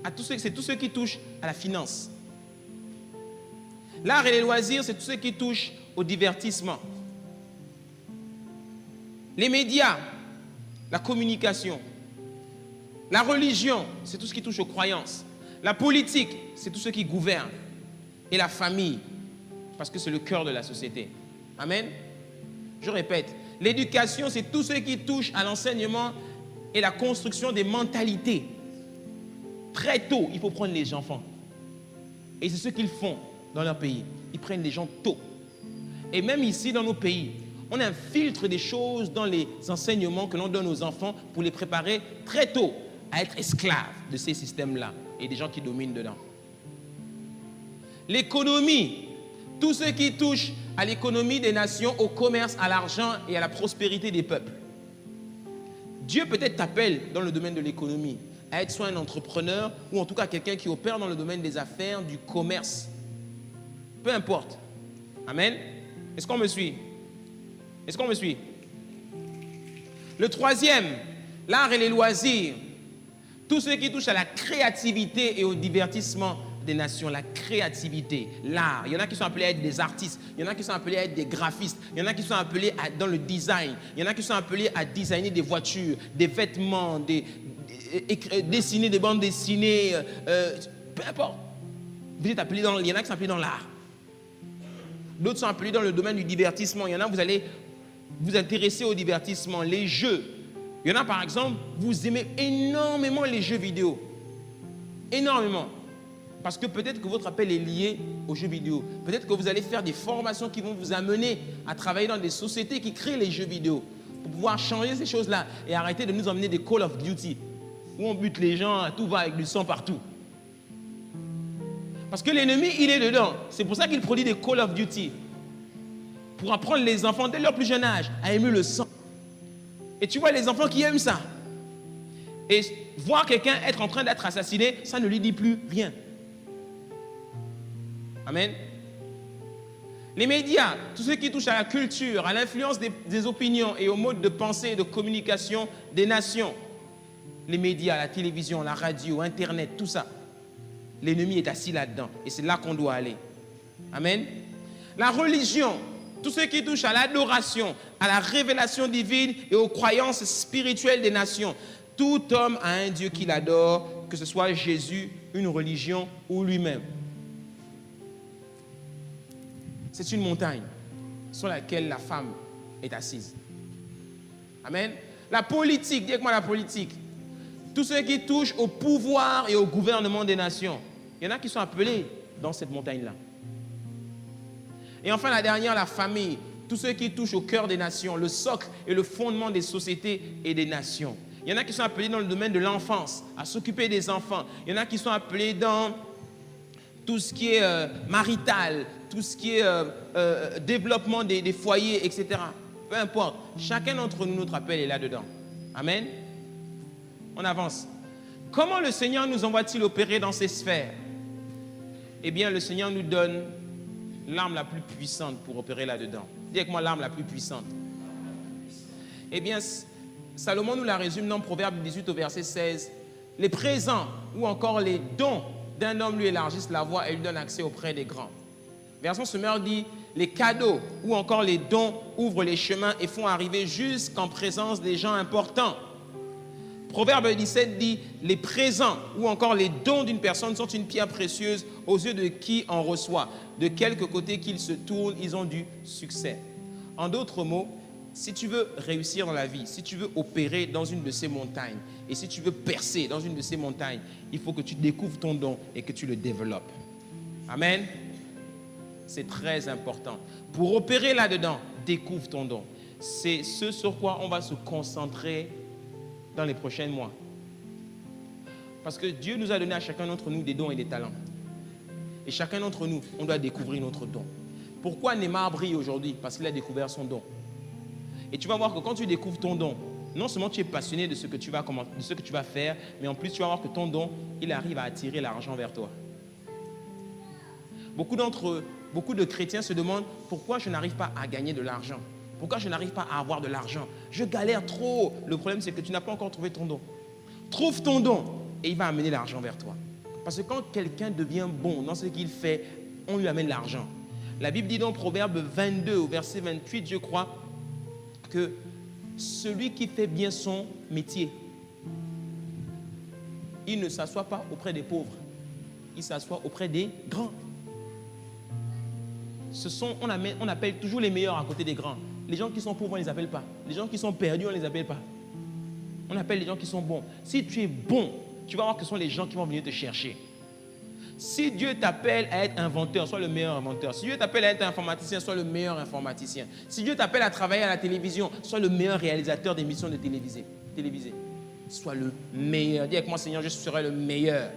à tous ceux qui touchent à la finance. L'art et les loisirs, c'est tous ceux qui touchent au divertissement. Les médias, la communication. La religion, c'est tout ce qui touche aux croyances. La politique, c'est tout ce qui gouverne. Et la famille, parce que c'est le cœur de la société. Amen. Je répète, l'éducation, c'est tout ce qui touche à l'enseignement et la construction des mentalités. Très tôt, il faut prendre les enfants. Et c'est ce qu'ils font dans leur pays. Ils prennent les gens tôt. Et même ici, dans nos pays, on infiltre des choses dans les enseignements que l'on donne aux enfants pour les préparer très tôt à être esclaves de ces systèmes-là et des gens qui dominent dedans. L'économie, tout ce qui touche à l'économie des nations, au commerce, à l'argent et à la prospérité des peuples. Dieu peut-être t'appelle dans le domaine de l'économie à être soit un entrepreneur ou en tout cas quelqu'un qui opère dans le domaine des affaires, du commerce. Peu importe. Amen. Est-ce qu'on me suit? Est-ce qu'on me suit? Le troisième, l'art et les loisirs. Tout ce qui touche à la créativité et au divertissement des nations, la créativité, l'art. Il y en a qui sont appelés à être des artistes, il y en a qui sont appelés à être des graphistes, il y en a qui sont appelés dans le design, il y en a qui sont appelés à designer des voitures, des vêtements, dessiner des bandes dessinées, peu importe. Vous êtes appelés il y en a qui sont appelés dans l'art. D'autres sont appelés dans le domaine du divertissement. Il y en a, vous allez vous intéresser au divertissement, les jeux. Il y en a par exemple, vous aimez énormément les jeux vidéo. Énormément. Parce que peut-être que votre appel est lié aux jeux vidéo. Peut-être que vous allez faire des formations qui vont vous amener à travailler dans des sociétés qui créent les jeux vidéo. Pour pouvoir changer ces choses-là et arrêter de nous emmener des Call of Duty. Où on bute les gens, tout va avec du sang partout. Parce que l'ennemi, il est dedans. C'est pour ça qu'il produit des Call of Duty. Pour apprendre les enfants dès leur plus jeune âge à aimer le sang. Et tu vois les enfants qui aiment ça. Et voir quelqu'un être en train d'être assassiné, ça ne lui dit plus rien. Amen. Les médias, tout ce qui touche à la culture, à l'influence des opinions et au mode de pensée et de communication des nations. Les médias, la télévision, la radio, Internet, tout ça. L'ennemi est assis là-dedans. Et c'est là qu'on doit aller. Amen. La religion, tout ce qui touche à l'adoration, à la révélation divine et aux croyances spirituelles des nations. Tout homme a un Dieu qu'il adore, que ce soit Jésus, une religion ou lui-même. C'est une montagne sur laquelle la femme est assise. Amen. La politique, dis avec moi la politique. Tout ce qui touche au pouvoir et au gouvernement des nations. Il y en a qui sont appelés dans cette montagne-là. Et enfin la dernière, la famille. Tout ce qui touche au cœur des nations, le socle et le fondement des sociétés et des nations. Il y en a qui sont appelés dans le domaine de l'enfance, à s'occuper des enfants. Il y en a qui sont appelés dans tout ce qui est marital, tout ce qui est développement des foyers, etc. Peu importe. Chacun d'entre nous, notre appel est là-dedans. Amen. On avance. Comment le Seigneur nous envoie-t-il opérer dans ces sphères? Eh bien, le Seigneur nous donne l'arme la plus puissante pour opérer là-dedans. Dis avec moi l'arme la plus puissante. Eh bien, Salomon nous la résume dans Proverbe 18 au verset 16. Les présents ou encore les dons d'un homme lui élargissent la voie et lui donnent accès auprès des grands. Version Semeur dit, les cadeaux ou encore les dons ouvrent les chemins et font arriver jusqu'en présence des gens importants. Proverbe 17 dit, les présents ou encore les dons d'une personne sont une pierre précieuse aux yeux de qui en reçoit. De quelque côté qu'ils se tournent, ils ont du succès. En d'autres mots, si tu veux réussir dans la vie, si tu veux opérer dans une de ces montagnes et si tu veux percer dans une de ces montagnes, il faut que tu découvres ton don et que tu le développes. Amen. C'est très important. Pour opérer là-dedans, découvre ton don. C'est ce sur quoi on va se concentrer dans les prochains mois. Parce que Dieu nous a donné à chacun d'entre nous des dons et des talents. Et chacun d'entre nous, on doit découvrir notre don. Pourquoi Neymar brille aujourd'hui? Parce qu'il a découvert son don. Et tu vas voir que quand tu découvres ton don, non seulement tu es passionné de ce que tu vas faire, mais en plus tu vas voir que ton don, il arrive à attirer l'argent vers toi. Beaucoup de chrétiens se demandent pourquoi je n'arrive pas à gagner de l'argent. Pourquoi je n'arrive pas à avoir de l'argent? Je galère trop. Le problème, c'est que tu n'as pas encore trouvé ton don. Trouve ton don et il va amener l'argent vers toi. Parce que quand quelqu'un devient bon dans ce qu'il fait, on lui amène l'argent. La Bible dit dans Proverbe 22, au verset 28, je crois, que celui qui fait bien son métier, il ne s'assoit pas auprès des pauvres, il s'assoit auprès des grands. On appelle toujours les meilleurs à côté des grands. Les gens qui sont pauvres, on ne les appelle pas. Les gens qui sont perdus, on ne les appelle pas. On appelle les gens qui sont bons. Si tu es bon, tu vas voir que ce sont les gens qui vont venir te chercher. Si Dieu t'appelle à être inventeur, sois le meilleur inventeur. Si Dieu t'appelle à être informaticien, sois le meilleur informaticien. Si Dieu t'appelle à travailler à la télévision, sois le meilleur réalisateur d'émissions de télévisées. Sois le meilleur. Dis avec moi, Seigneur, je serai le meilleur.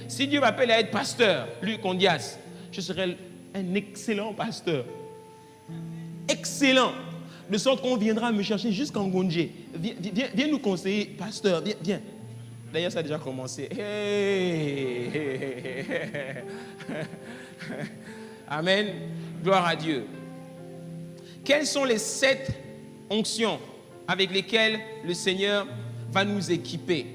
Si Dieu m'appelle à être pasteur, Luc Ondias, je serai un excellent pasteur. Excellent. De sorte qu'on viendra me chercher jusqu'en Gondje. Viens nous conseiller, pasteur, viens. D'ailleurs, ça a déjà commencé. Hey. Amen. Gloire à Dieu. Quelles sont les 7 onctions avec lesquelles le Seigneur va nous équiper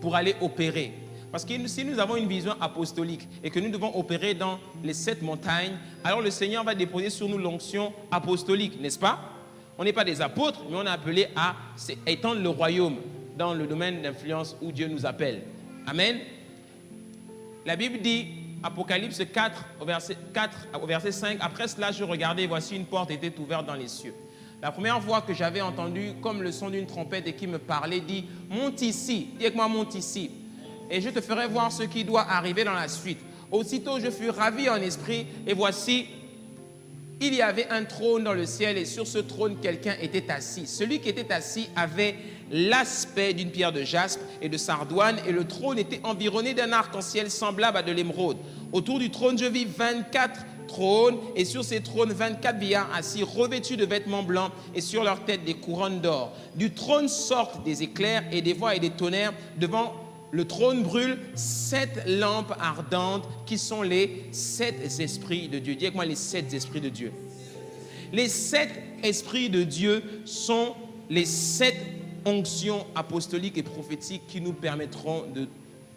pour aller opérer? Parce que si nous avons une vision apostolique et que nous devons opérer dans les 7 montagnes, alors le Seigneur va déposer sur nous l'onction apostolique, n'est-ce pas? On n'est pas des apôtres, mais on est appelé à étendre le royaume dans le domaine d'influence où Dieu nous appelle. Amen. La Bible dit, Apocalypse 4, au verset 5, après cela, je regardais et voici une porte était ouverte dans les cieux. La première voix que j'avais entendue, comme le son d'une trompette et qui me parlait, dit, monte ici, dis avec moi, monte ici, et je te ferai voir ce qui doit arriver dans la suite. Aussitôt, je fus ravi en esprit, et voici, il y avait un trône dans le ciel, et sur ce trône, quelqu'un était assis. Celui qui était assis avait l'aspect d'une pierre de jaspe et de sardoine, et le trône était environné d'un arc-en-ciel semblable à de l'émeraude. Autour du trône, je vis 24 trônes, et sur ces trônes, 24 vieillards assis, revêtus de vêtements blancs, et sur leurs têtes des couronnes d'or. Du trône sortent des éclairs et des voix et des tonnerres. Devant le trône brûlent 7 lampes ardentes qui sont les 7 esprits de Dieu. Dis avec moi les 7 esprits de Dieu. Les 7 esprits de Dieu sont les 7 onctions apostoliques et prophétiques qui nous permettront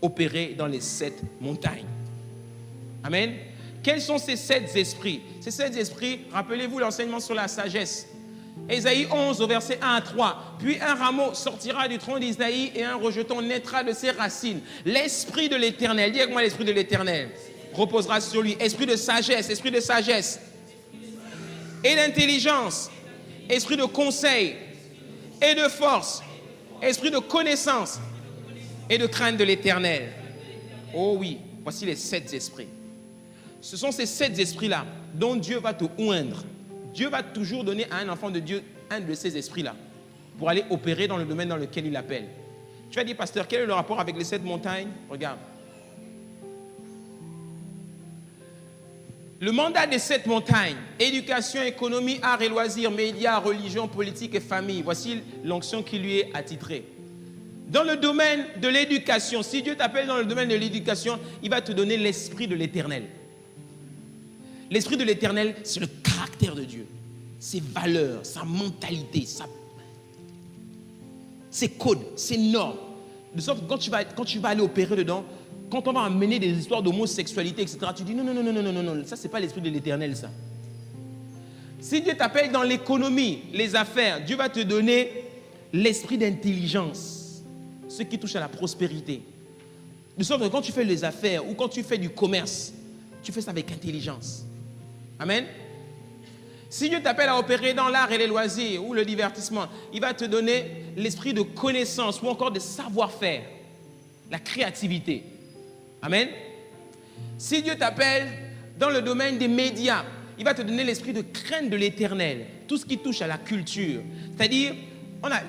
d'opérer dans les 7 montagnes. Amen. Quels sont ces 7 esprits? Ces 7 esprits, rappelez-vous l'enseignement sur la sagesse. Ésaïe 11 au verset 1 à 3. Puis un rameau sortira du tronc d'Isaïe et un rejeton naîtra de ses racines. L'esprit de l'Éternel, dis avec moi l'esprit de l'Éternel, reposera sur lui. Esprit de sagesse et d'intelligence, esprit de conseil et de force, esprit de connaissance et de crainte de l'Éternel. Oh oui, voici les 7 esprits. Ce sont ces 7 esprits-là dont Dieu va te oindre. Dieu va toujours donner à un enfant de Dieu un de ces esprits-là pour aller opérer dans le domaine dans lequel il appelle. Tu vas dire, pasteur, quel est le rapport avec les 7 montagnes? Regarde. Le mandat des 7 montagnes, éducation, économie, arts et loisirs, médias, religion, politique et famille. Voici l'onction qui lui est attitrée. Dans le domaine de l'éducation, si Dieu t'appelle dans le domaine de l'éducation, il va te donner l'esprit de l'Éternel. L'esprit de l'Éternel, c'est le caractère de Dieu, ses valeurs, sa mentalité, ses codes, ses normes. De sorte que quand tu vas aller opérer dedans, quand on va amener des histoires d'homosexualité, etc., tu dis non, ça c'est pas l'esprit de l'Éternel, ça. Si Dieu t'appelle dans l'économie, les affaires, Dieu va te donner l'esprit d'intelligence, ce qui touche à la prospérité. De sorte que quand tu fais les affaires ou quand tu fais du commerce, tu fais ça avec intelligence. Amen. Si Dieu t'appelle à opérer dans l'art et les loisirs ou le divertissement, il va te donner l'esprit de connaissance ou encore de savoir-faire, la créativité. Amen. Si Dieu t'appelle dans le domaine des médias, il va te donner l'esprit de crainte de l'Éternel, tout ce qui touche à la culture. C'est-à-dire,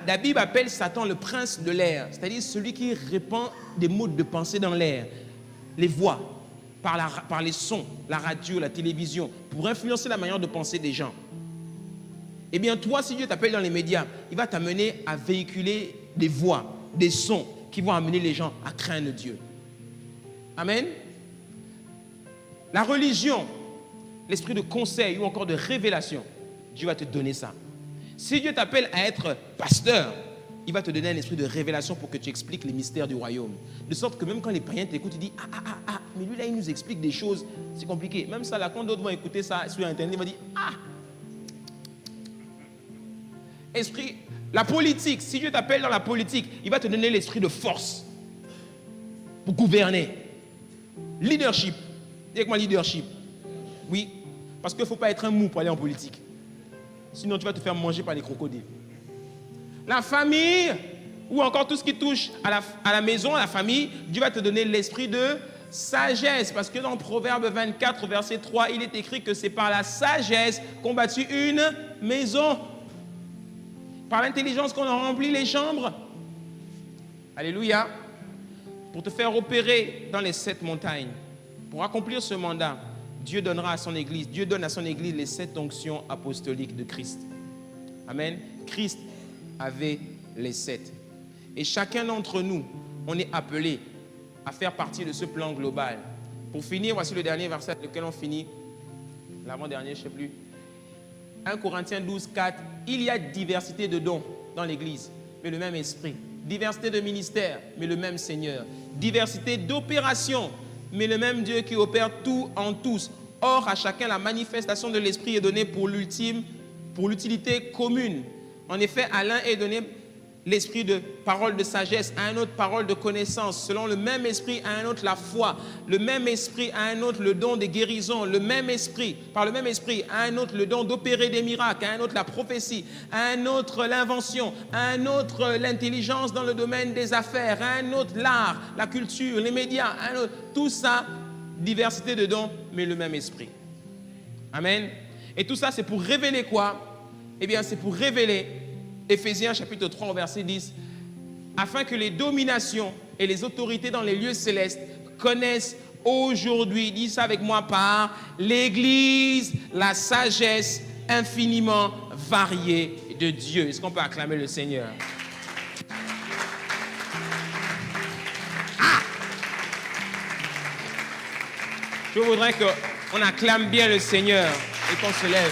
la Bible appelle Satan le prince de l'air, c'est-à-dire celui qui répand des modes de pensée dans l'air, les voix, par les sons, la radio, la télévision, pour influencer la manière de penser des gens. Eh bien, toi, si Dieu t'appelle dans les médias, il va t'amener à véhiculer des voix, des sons qui vont amener les gens à craindre Dieu. Amen. La religion, l'esprit de conseil ou encore de révélation, Dieu va te donner ça. Si Dieu t'appelle à être pasteur, il va te donner un esprit de révélation pour que tu expliques les mystères du royaume. De sorte que même quand les païens t'écoutent, ils disent mais lui là, il nous explique des choses, c'est compliqué. Même ça, là, quand d'autres vont écouter ça sur Internet, ils vont dire esprit, la politique, si Dieu t'appelle dans la politique, il va te donner l'esprit de force pour gouverner. Leadership. Dis avec moi leadership. Oui, parce qu'il ne faut pas être un mou pour aller en politique. Sinon, tu vas te faire manger par les crocodiles. La famille, ou encore tout ce qui touche à la maison, à la famille, Dieu va te donner l'esprit de sagesse. Parce que dans Proverbe 24, verset 3, il est écrit que c'est par la sagesse qu'on bâtit une maison. Par l'intelligence qu'on a rempli les chambres. Alléluia. Pour te faire opérer dans les 7 montagnes. Pour accomplir ce mandat, Dieu donnera à son Église, Dieu donne à son Église les 7 onctions apostoliques de Christ. Amen. Christ avait les 7. Et chacun d'entre nous, on est appelé à faire partie de ce plan global. Pour finir, voici le dernier verset avec lequel on finit. L'avant-dernier, je ne sais plus. 1 Corinthiens 12, 4. Il y a diversité de dons dans l'Église, mais le même esprit. Diversité de ministères, mais le même Seigneur. Diversité d'opérations, mais le même Dieu qui opère tout en tous. Or, à chacun, la manifestation de l'Esprit est donnée pour l'utilité commune. En effet, à l'un est donné l'esprit de parole de sagesse, à un autre parole de connaissance, selon le même esprit, à un autre la foi, le même esprit, à un autre le don des guérisons, le même esprit, par le même esprit, à un autre le don d'opérer des miracles, à un autre la prophétie, à un autre l'invention, à un autre l'intelligence dans le domaine des affaires, à un autre l'art, la culture, les médias, à un autre, tout ça, diversité de dons, mais le même esprit. Amen. Et tout ça, c'est pour révéler quoi? Eh bien, c'est pour révéler Éphésiens chapitre 3 au verset 10, afin que les dominations et les autorités dans les lieux célestes connaissent aujourd'hui, dis ça avec moi, par l'Église, la sagesse infiniment variée de Dieu. Est-ce qu'on peut acclamer le Seigneur? Je voudrais qu'on acclame bien le Seigneur et qu'on se lève.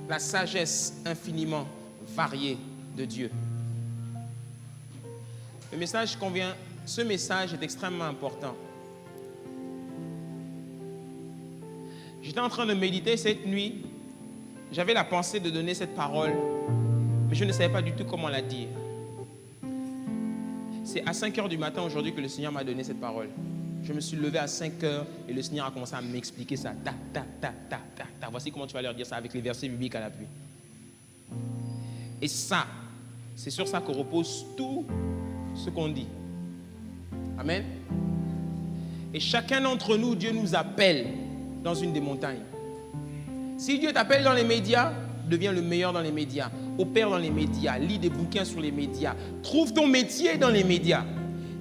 La sagesse infiniment variée de Dieu. Le message convient, ce message est extrêmement important. J'étais en train de méditer cette nuit. J'avais la pensée de donner cette parole, mais je ne savais pas du tout comment la dire. C'est à 5 heures du matin aujourd'hui que le Seigneur m'a donné cette parole. Je me suis levé à 5 heures et le Seigneur a commencé à m'expliquer ça. Voici comment tu vas leur dire ça avec les versets bibliques à l'appui. Et ça, c'est sur ça que repose tout ce qu'on dit. Amen. Et chacun d'entre nous, Dieu nous appelle dans une des montagnes. Si Dieu t'appelle dans les médias, deviens le meilleur dans les médias. Opère dans les médias, lis des bouquins sur les médias. Trouve ton métier dans les médias.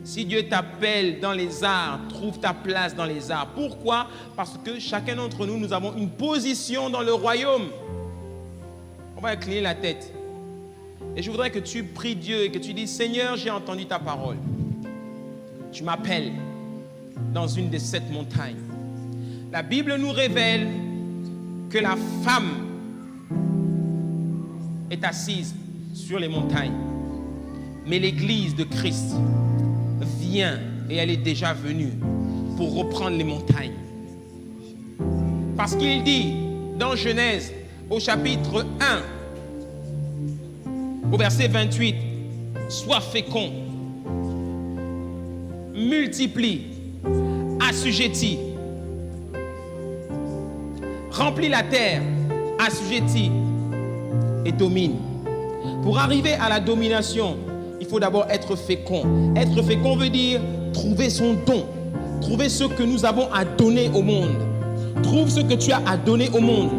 Si Dieu t'appelle dans les arts, trouve ta place dans les arts. Pourquoi? Parce que chacun d'entre nous, nous avons une position dans le royaume. On va incliner la tête. Et je voudrais que tu pries Dieu et que tu dis, Seigneur, j'ai entendu ta parole. Tu m'appelles dans une des 7 montagnes. La Bible nous révèle que la femme est assise sur les montagnes. Mais l'Église de Christ vient, et elle est déjà venue, pour reprendre les montagnes. Parce qu'il dit dans Genèse, au chapitre 1, au verset 28, « Sois fécond, multiplie, assujettis, remplis la terre, assujettis et domine. » Pour arriver à la domination, il faut d'abord être fécond. Être fécond veut dire trouver son don, trouver ce que nous avons à donner au monde. Trouve ce que tu as à donner au monde.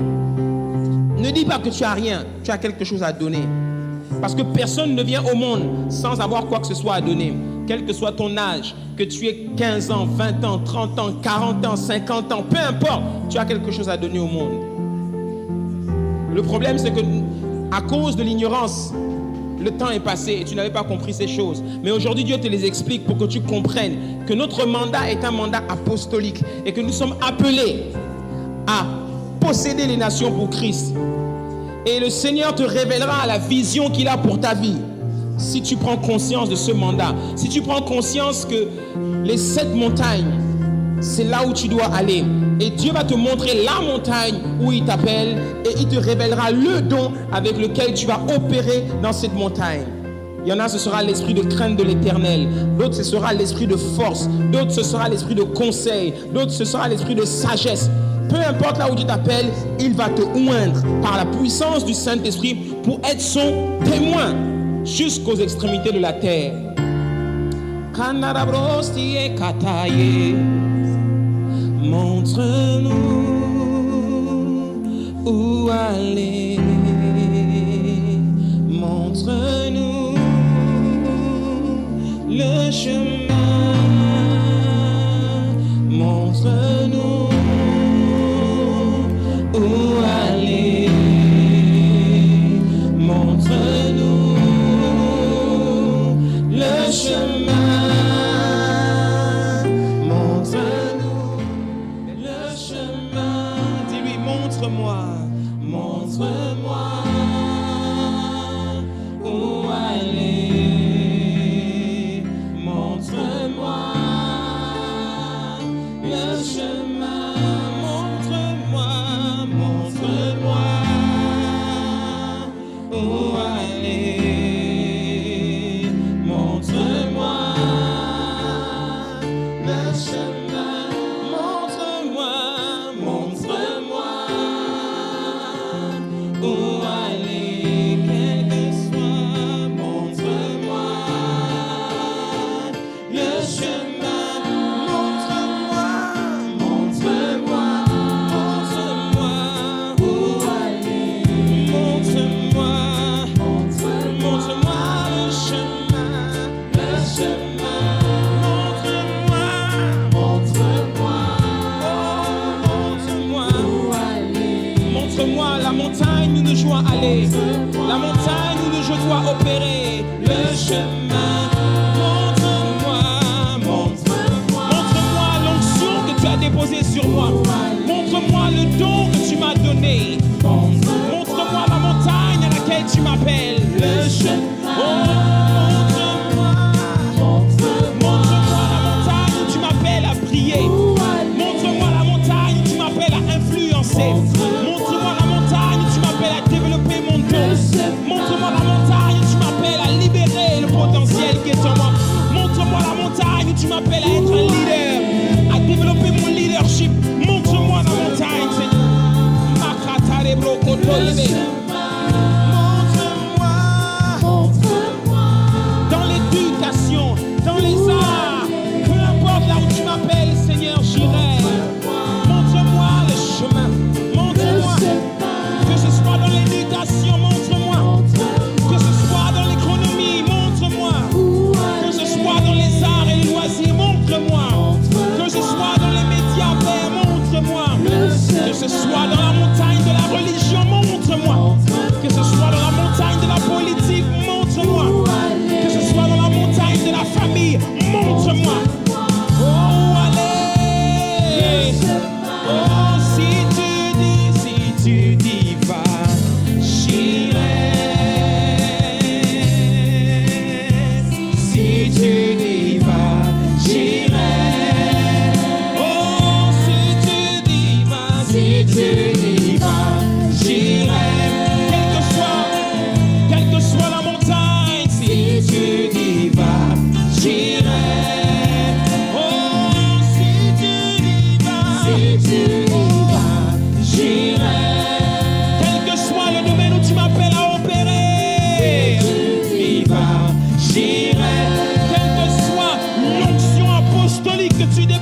Ne dis pas que tu as rien, tu as quelque chose à donner. Parce que personne ne vient au monde sans avoir quoi que ce soit à donner. Quel que soit ton âge, que tu aies 15 ans, 20 ans, 30 ans, 40 ans, 50 ans, peu importe, tu as quelque chose à donner au monde. Le problème, c'est que à cause de l'ignorance, le temps est passé et tu n'avais pas compris ces choses. Mais aujourd'hui, Dieu te les explique pour que tu comprennes que notre mandat est un mandat apostolique et que nous sommes appelés à posséder les nations pour Christ. Et le Seigneur te révélera la vision qu'il a pour ta vie. Si tu prends conscience de ce mandat, si tu prends conscience que les 7 montagnes, c'est là où tu dois aller. Et Dieu va te montrer la montagne où il t'appelle et il te révélera le don avec lequel tu vas opérer dans cette montagne. Il y en a, ce sera l'esprit de crainte de l'Éternel. D'autres, ce sera l'esprit de force. D'autres, ce sera l'esprit de conseil. D'autres, ce sera l'esprit de sagesse. Peu importe là où Dieu t'appelle, il va te oindre par la puissance du Saint-Esprit pour être son témoin jusqu'aux extrémités de la terre. Montre-nous où aller. Montre-nous le chemin. Montre-nous où aller. Montre-nous le chemin. Montre-nous le chemin. Dis-lui, montre-moi. Montre-moi où aller. Montre-moi le chemin. Montre-moi, montre-moi où aller. Montre-moi le chemin. Montre-moi, montre-moi où aller. Quel que soit, montre-moi le chemin. Montre-moi, montre-moi, montre-moi où aller. Montre-moi, montre-moi le chemin, le chemin. Montre-moi, montre-moi, oh, montre-moi où aller. Montre-moi la montagne où je dois aller, la montagne où je dois opérer, le chemin. Montre-moi, montre-moi, montre-moi l'onction que tu as déposée sur moi. Montre-moi le don que tu m'as donné. Montre-moi la montagne à laquelle tu m'appelles, le chemin. Oh, montre-moi, montre-moi la montagne où tu m'appelles à prier. Montre-moi la montagne où tu m'appelles à influencer. Montre-moi la montagne où tu m'appelles à développer mon don. Montre-moi la montagne où tu m'appelles à libérer le potentiel qui est en moi. Montre-moi la montagne où tu m'appelles à être un leader, à développer mon leadership. Montre-moi la montagne, Seigneur. Montre-moi dans l'éducation, dans les arts, peu importe là où tu m'appelles, Seigneur.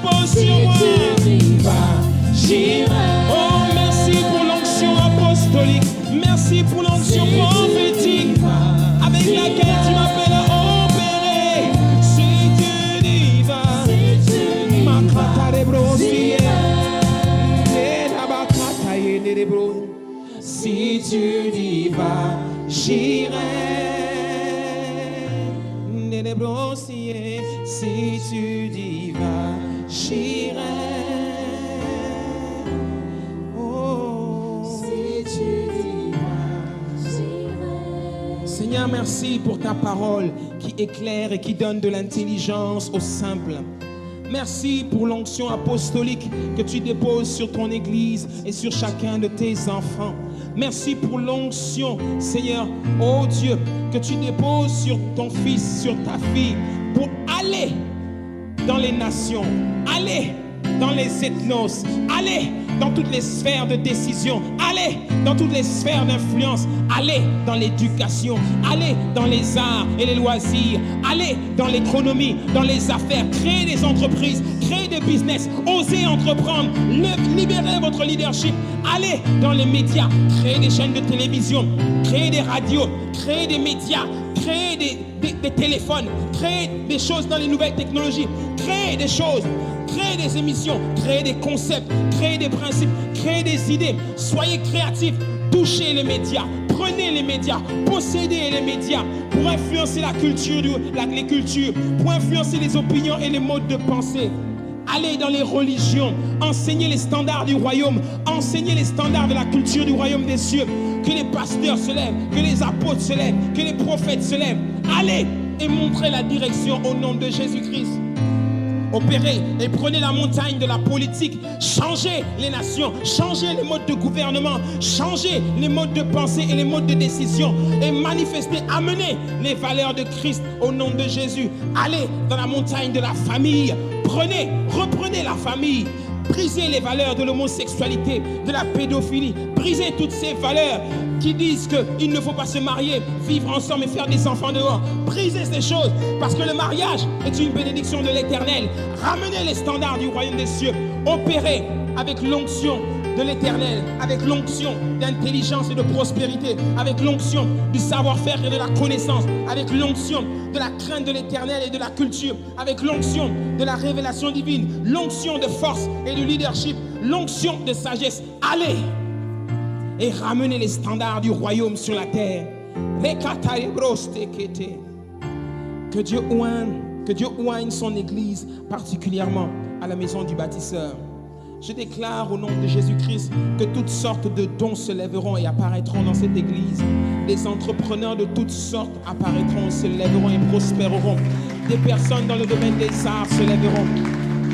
déposes sur moi. Oh, merci pour l'onction apostolique. Merci pour l'onction prophétique avec laquelle tu m'appelles à opérer. Si tu y vas, ma si tu y vas, j'irai. Si tu y vas, j'irai. Seigneur, merci pour ta parole qui éclaire et qui donne de l'intelligence aux simples. Merci pour l'onction apostolique que tu déposes sur ton Église et sur chacun de tes enfants. Merci pour l'onction, Seigneur, oh Dieu, que tu déposes sur ton fils, sur ta fille, pour aller dans les nations, aller dans les ethnos, aller dans toutes les sphères de décision, aller dans toutes les sphères d'influence, aller dans l'éducation, aller dans les arts et les loisirs, aller dans l'économie, dans les affaires, créer des entreprises, créer des business, oser entreprendre, libérer votre leadership, aller dans les médias, créer des chaînes de télévision, créer des radios, créer des médias, créer des téléphones, créer des choses dans les nouvelles technologies, créer des choses, créer des émissions, créer des concepts, créer des principes, créer des idées. Soyez créatifs, touchez les médias, prenez les médias, possédez les médias pour influencer la culture, les cultures, pour influencer les opinions et les modes de pensée. Allez dans les religions, enseignez les standards du royaume, enseignez les standards de la culture du royaume des cieux. Que les pasteurs se lèvent, que les apôtres se lèvent, que les prophètes se lèvent. Allez et montrez la direction au nom de Jésus-Christ. Opérez et prenez la montagne de la politique. Changez les nations, changez les modes de gouvernement, changez les modes de pensée et les modes de décision et manifestez, amenez les valeurs de Christ au nom de Jésus. Allez dans la montagne de la famille. Reprenez la famille. Brisez les valeurs de l'homosexualité, de la pédophilie. Brisez toutes ces valeurs qui disent qu'il ne faut pas se marier, vivre ensemble et faire des enfants dehors. Brisez ces choses parce que le mariage est une bénédiction de l'Éternel. Ramenez les standards du royaume des cieux. Opérez avec l'onction de l'Éternel, avec l'onction d'intelligence et de prospérité, avec l'onction du savoir-faire et de la connaissance, avec l'onction de la crainte de l'Éternel et de la culture, avec l'onction de la révélation divine, l'onction de force et de leadership, l'onction de sagesse. Allez et ramenez les standards du royaume sur la terre. Que Dieu oigne son Église, particulièrement à la maison du bâtisseur. Je déclare au nom de Jésus-Christ que toutes sortes de dons se lèveront et apparaîtront dans cette église. Des entrepreneurs de toutes sortes apparaîtront, se lèveront et prospéreront. Des personnes dans le domaine des arts se lèveront.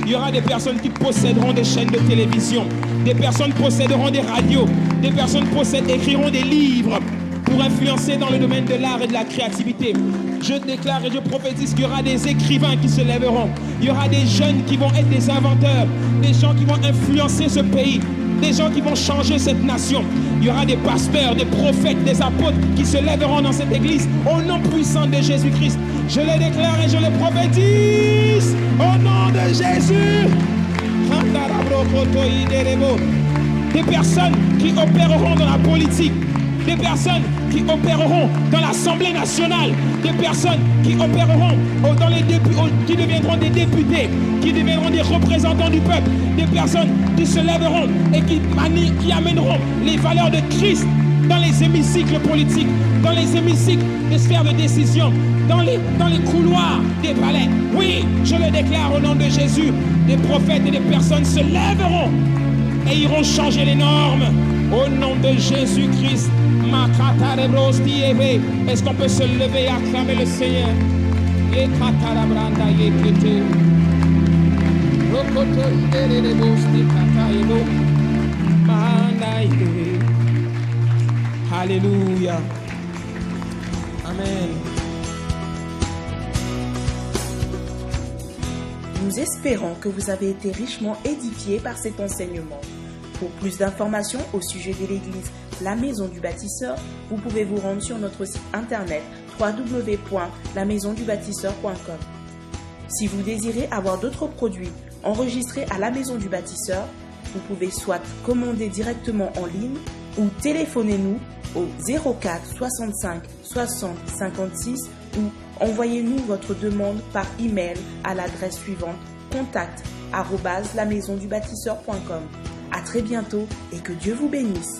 Il y aura des personnes qui posséderont des chaînes de télévision. Des personnes posséderont des radios. Des personnes écriront des livres pour influencer dans le domaine de l'art et de la créativité. Je déclare et je prophétise qu'il y aura des écrivains qui se lèveront. Il y aura des jeunes qui vont être des inventeurs, des gens qui vont influencer ce pays, des gens qui vont changer cette nation. Il y aura des pasteurs, des prophètes, des apôtres qui se lèveront dans cette église au nom puissant de Jésus-Christ. Je le déclare et je le prophétise au nom de Jésus. Des personnes qui opéreront dans la politique, des personnes qui opéreront dans l'Assemblée nationale, des personnes qui opéreront dans qui deviendront des députés, qui deviendront des représentants du peuple, des personnes qui se lèveront et qui amèneront les valeurs de Christ dans les hémicycles politiques, dans les hémicycles des sphères de décision, dans les couloirs des palais. Oui, je le déclare au nom de Jésus, des prophètes et des personnes se lèveront et iront changer les normes au nom de Jésus-Christ. Est-ce qu'on peut se lever et acclamer le Seigneur? Alléluia. Amen. Nous espérons que vous avez été richement édifiés par cet enseignement. Pour plus d'informations au sujet de l'Église La Maison du Bâtisseur, vous pouvez vous rendre sur notre site internet www.lamaisondubâtisseur.com. Si vous désirez avoir d'autres produits enregistrés à la Maison du Bâtisseur. Vous pouvez soit commander directement en ligne ou téléphonez-nous au 04 65 60 56 ou envoyez-nous votre demande par email à l'adresse suivante contact@lamaisondubâtisseur.com. À très bientôt et que Dieu vous bénisse.